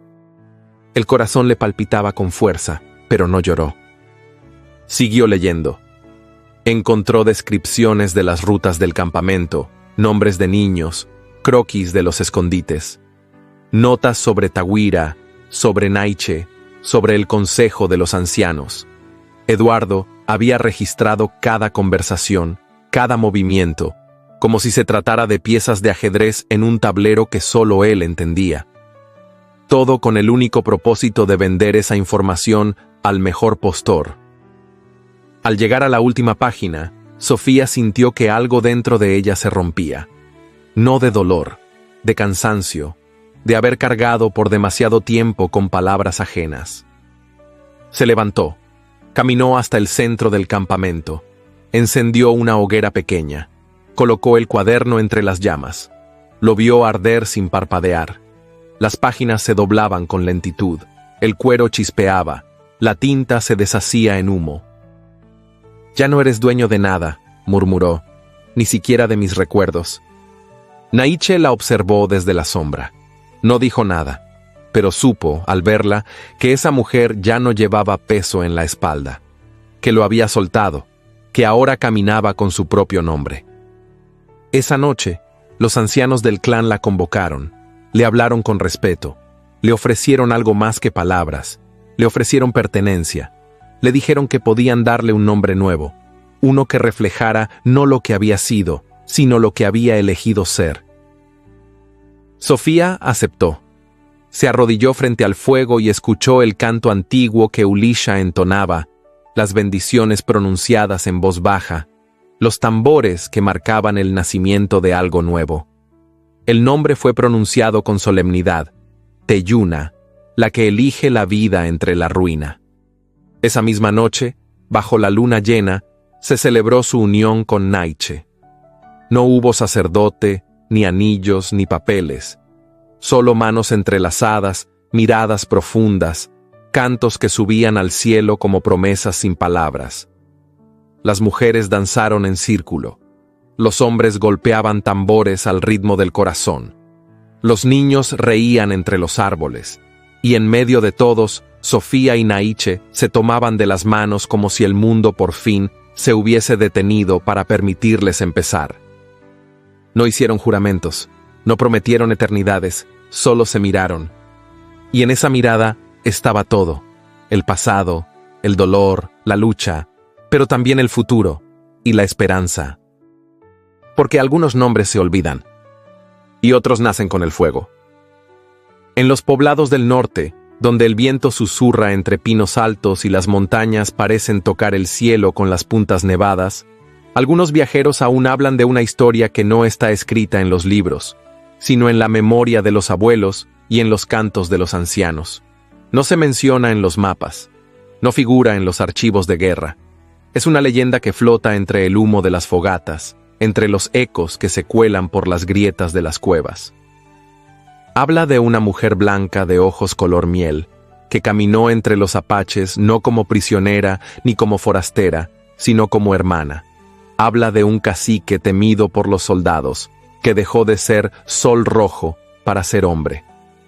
El corazón le palpitaba con fuerza, pero no lloró. Siguió leyendo. Encontró descripciones de las rutas del campamento, nombres de niños, croquis de los escondites, notas sobre Tawira, sobre Naiche, sobre el consejo de los ancianos. Eduardo había registrado cada conversación, cada movimiento, como si se tratara de piezas de ajedrez en un tablero que solo él entendía. Todo con el único propósito de vender esa información al mejor postor. Al llegar a la última página, Sofía sintió que algo dentro de ella se rompía. No de dolor, de cansancio, de haber cargado por demasiado tiempo con palabras ajenas. Se levantó, caminó hasta el centro del campamento, encendió una hoguera pequeña, colocó el cuaderno entre las llamas, lo vio arder sin parpadear. Las páginas se doblaban con lentitud, el cuero chispeaba, la tinta se deshacía en humo. «Ya no eres dueño de nada», murmuró, «ni siquiera de mis recuerdos». Naiche la observó desde la sombra. No dijo nada, pero supo, al verla, que esa mujer ya no llevaba peso en la espalda, que lo había soltado, que ahora caminaba con su propio nombre. Esa noche, los ancianos del clan la convocaron, le hablaron con respeto, le ofrecieron algo más que palabras, le ofrecieron pertenencia, le dijeron que podían darle un nombre nuevo, uno que reflejara no lo que había sido, sino lo que había elegido ser. Sofía aceptó. Se arrodilló frente al fuego y escuchó el canto antiguo que Ulisha entonaba, las bendiciones pronunciadas en voz baja, los tambores que marcaban el nacimiento de algo nuevo. El nombre fue pronunciado con solemnidad, Teyuna, la que elige la vida entre la ruina. Esa misma noche, bajo la luna llena, se celebró su unión con Naiche. No hubo sacerdote, ni anillos, ni papeles. Solo manos entrelazadas, miradas profundas, cantos que subían al cielo como promesas sin palabras. Las mujeres danzaron en círculo. Los hombres golpeaban tambores al ritmo del corazón. Los niños reían entre los árboles. Y en medio de todos, Sofía y Naiche se tomaban de las manos como si el mundo por fin se hubiese detenido para permitirles empezar. No hicieron juramentos, no prometieron eternidades, solo se miraron. Y en esa mirada estaba todo, el pasado, el dolor, la lucha, pero también el futuro y la esperanza. Porque algunos nombres se olvidan, y otros nacen con el fuego. En los poblados del norte, donde el viento susurra entre pinos altos y las montañas parecen tocar el cielo con las puntas nevadas, algunos viajeros aún hablan de una historia que no está escrita en los libros, sino en la memoria de los abuelos y en los cantos de los ancianos. No se menciona en los mapas, no figura en los archivos de guerra. Es una leyenda que flota entre el humo de las fogatas, entre los ecos que se cuelan por las grietas de las cuevas. Habla de una mujer blanca de ojos color miel, que caminó entre los apaches no como prisionera ni como forastera, sino como hermana. Habla de un cacique temido por los soldados, que dejó de ser sol rojo para ser hombre,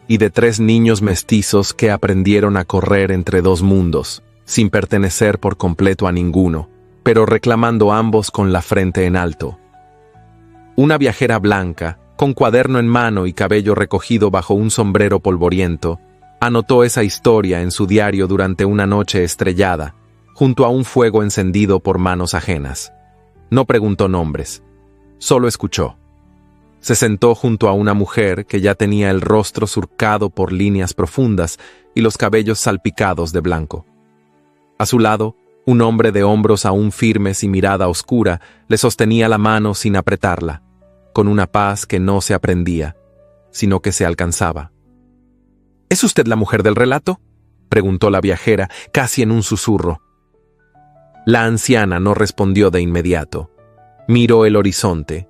y de 3 niños mestizos que aprendieron a correr entre 2 mundos, sin pertenecer por completo a ninguno, pero reclamando ambos con la frente en alto. Una viajera blanca, con cuaderno en mano y cabello recogido bajo un sombrero polvoriento, anotó esa historia en su diario durante una noche estrellada, junto a un fuego encendido por manos ajenas. No preguntó nombres, solo escuchó. Se sentó junto a una mujer que ya tenía el rostro surcado por líneas profundas y los cabellos salpicados de blanco. A su lado, un hombre de hombros aún firmes y mirada oscura le sostenía la mano sin apretarla, con una paz que no se aprendía, sino que se alcanzaba. ¿Es usted la mujer del relato?, preguntó la viajera, casi en un susurro. La anciana no respondió de inmediato. Miró el horizonte.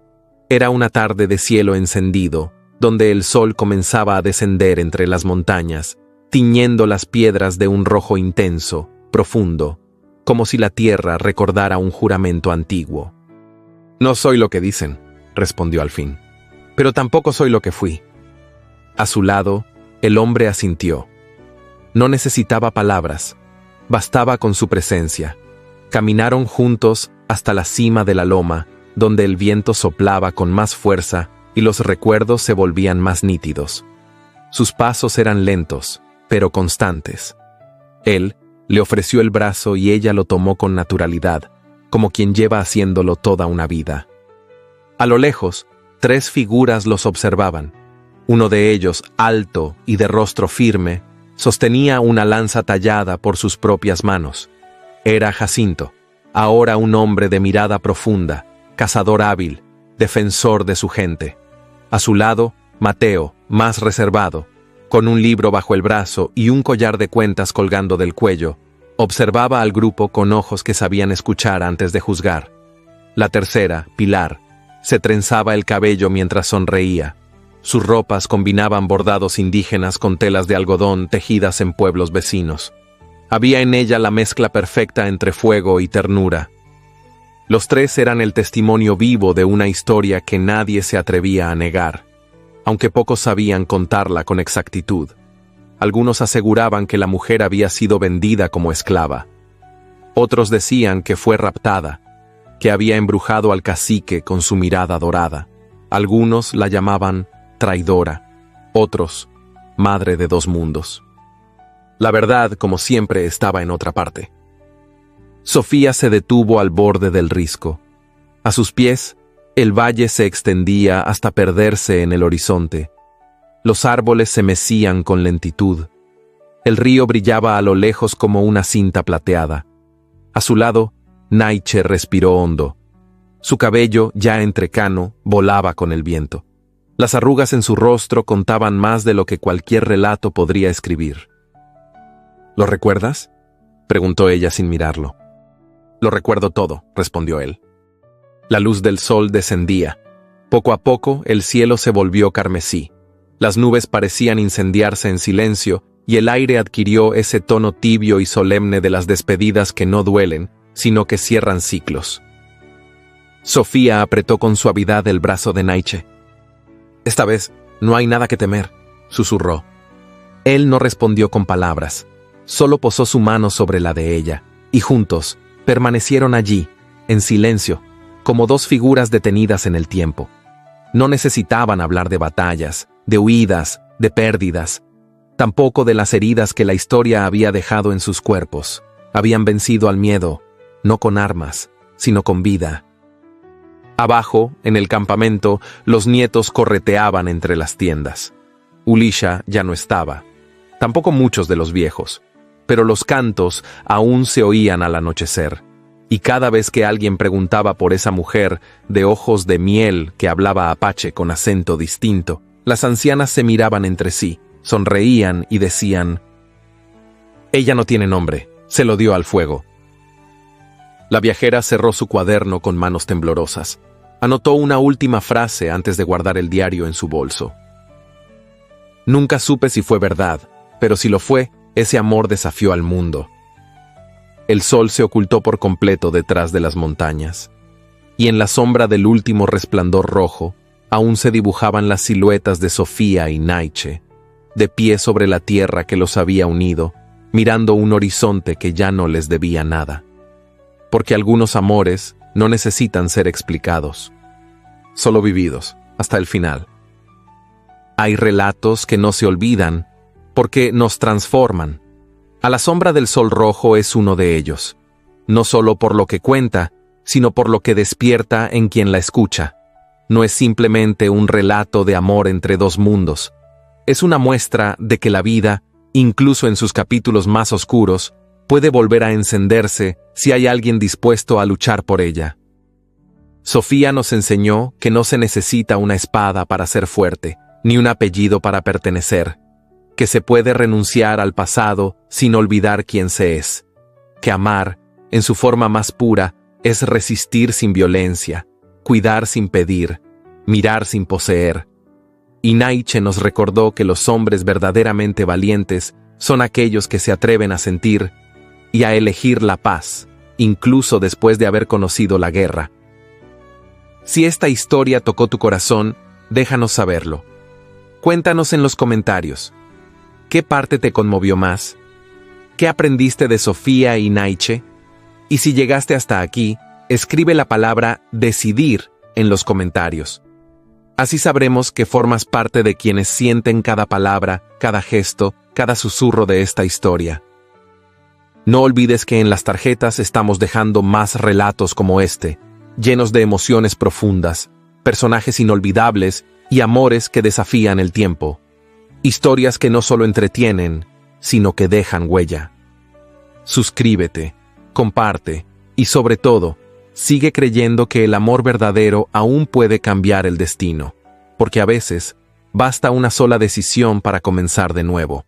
Era una tarde de cielo encendido, donde el sol comenzaba a descender entre las montañas, tiñendo las piedras de un rojo intenso, profundo, como si la tierra recordara un juramento antiguo. «No soy lo que dicen», respondió al fin, «pero tampoco soy lo que fui». A su lado, el hombre asintió. No necesitaba palabras, bastaba con su presencia. Caminaron juntos hasta la cima de la loma, donde el viento soplaba con más fuerza y los recuerdos se volvían más nítidos. Sus pasos eran lentos, pero constantes. Él le ofreció el brazo y ella lo tomó con naturalidad, como quien lleva haciéndolo toda una vida. A lo lejos, 3 figuras los observaban. Uno de ellos, alto y de rostro firme, sostenía una lanza tallada por sus propias manos. Era Jacinto, ahora un hombre de mirada profunda, cazador hábil, defensor de su gente. A su lado, Mateo, más reservado, con un libro bajo el brazo y un collar de cuentas colgando del cuello, observaba al grupo con ojos que sabían escuchar antes de juzgar. La tercera, Pilar, se trenzaba el cabello mientras sonreía. Sus ropas combinaban bordados indígenas con telas de algodón tejidas en pueblos vecinos. Había en ella la mezcla perfecta entre fuego y ternura. Los 3 eran el testimonio vivo de una historia que nadie se atrevía a negar, aunque pocos sabían contarla con exactitud. Algunos aseguraban que la mujer había sido vendida como esclava. Otros decían que fue raptada, que había embrujado al cacique con su mirada dorada. Algunos la llamaban traidora, otros, madre de 2 mundos. La verdad, como siempre, estaba en otra parte. Sofía se detuvo al borde del risco. A sus pies, el valle se extendía hasta perderse en el horizonte. Los árboles se mecían con lentitud. El río brillaba a lo lejos como una cinta plateada. A su lado, Naiche respiró hondo. Su cabello, ya entrecano, volaba con el viento. Las arrugas en su rostro contaban más de lo que cualquier relato podría escribir. ¿Lo recuerdas?, preguntó ella sin mirarlo. «Lo recuerdo todo», respondió él. La luz del sol descendía. Poco a poco el cielo se volvió carmesí. Las nubes parecían incendiarse en silencio y el aire adquirió ese tono tibio y solemne de las despedidas que no duelen, sino que cierran ciclos. Sofía apretó con suavidad el brazo de Naiche. «Esta vez no hay nada que temer», susurró. Él no respondió con palabras, solo posó su mano sobre la de ella, y juntos permanecieron allí, en silencio, como 2 figuras detenidas en el tiempo. No necesitaban hablar de batallas, de huidas, de pérdidas, tampoco de las heridas que la historia había dejado en sus cuerpos. Habían vencido al miedo, no con armas, sino con vida. Abajo, en el campamento, los nietos correteaban entre las tiendas. Ulisha ya no estaba, tampoco muchos de los viejos, pero los cantos aún se oían al anochecer, y cada vez que alguien preguntaba por esa mujer de ojos de miel que hablaba apache con acento distinto, las ancianas se miraban entre sí, sonreían y decían: «Ella no tiene nombre, se lo dio al fuego». La viajera cerró su cuaderno con manos temblorosas. Anotó una última frase antes de guardar el diario en su bolso. «Nunca supe si fue verdad, pero si lo fue, ese amor desafió al mundo». El sol se ocultó por completo detrás de las montañas, y en la sombra del último resplandor rojo, aún se dibujaban las siluetas de Sofía y Naiche, de pie sobre la tierra que los había unido, mirando un horizonte que ya no les debía nada. Porque algunos amores no necesitan ser explicados, solo vividos hasta el final. Hay relatos que no se olvidan porque nos transforman. A la sombra del sol rojo es uno de ellos. no solo por lo que cuenta, sino por lo que despierta en quien la escucha. No es simplemente un relato de amor entre dos mundos. Es una muestra de que la vida, incluso en sus capítulos más oscuros, puede volver a encenderse si hay alguien dispuesto a luchar por ella. Sofía nos enseñó que no se necesita una espada para ser fuerte, ni un apellido para pertenecer, que se puede renunciar al pasado sin olvidar quién se es, que amar, en su forma más pura, es resistir sin violencia, cuidar sin pedir, mirar sin poseer. Y Nietzsche nos recordó que los hombres verdaderamente valientes son aquellos que se atreven a sentir y a elegir la paz, incluso después de haber conocido la guerra. Si esta historia tocó tu corazón, déjanos saberlo. Cuéntanos en los comentarios. ¿Qué parte te conmovió más? ¿Qué aprendiste de Sofía y Nietzsche? Y si llegaste hasta aquí, escribe la palabra decidir en los comentarios. Así sabremos que formas parte de quienes sienten cada palabra, cada gesto, cada susurro de esta historia. No olvides que en las tarjetas estamos dejando más relatos como este, llenos de emociones profundas, personajes inolvidables y amores que desafían el tiempo. Historias que no solo entretienen, sino que dejan huella. Suscríbete, comparte y sobre todo, sigue creyendo que el amor verdadero aún puede cambiar el destino, porque a veces basta una sola decisión para comenzar de nuevo.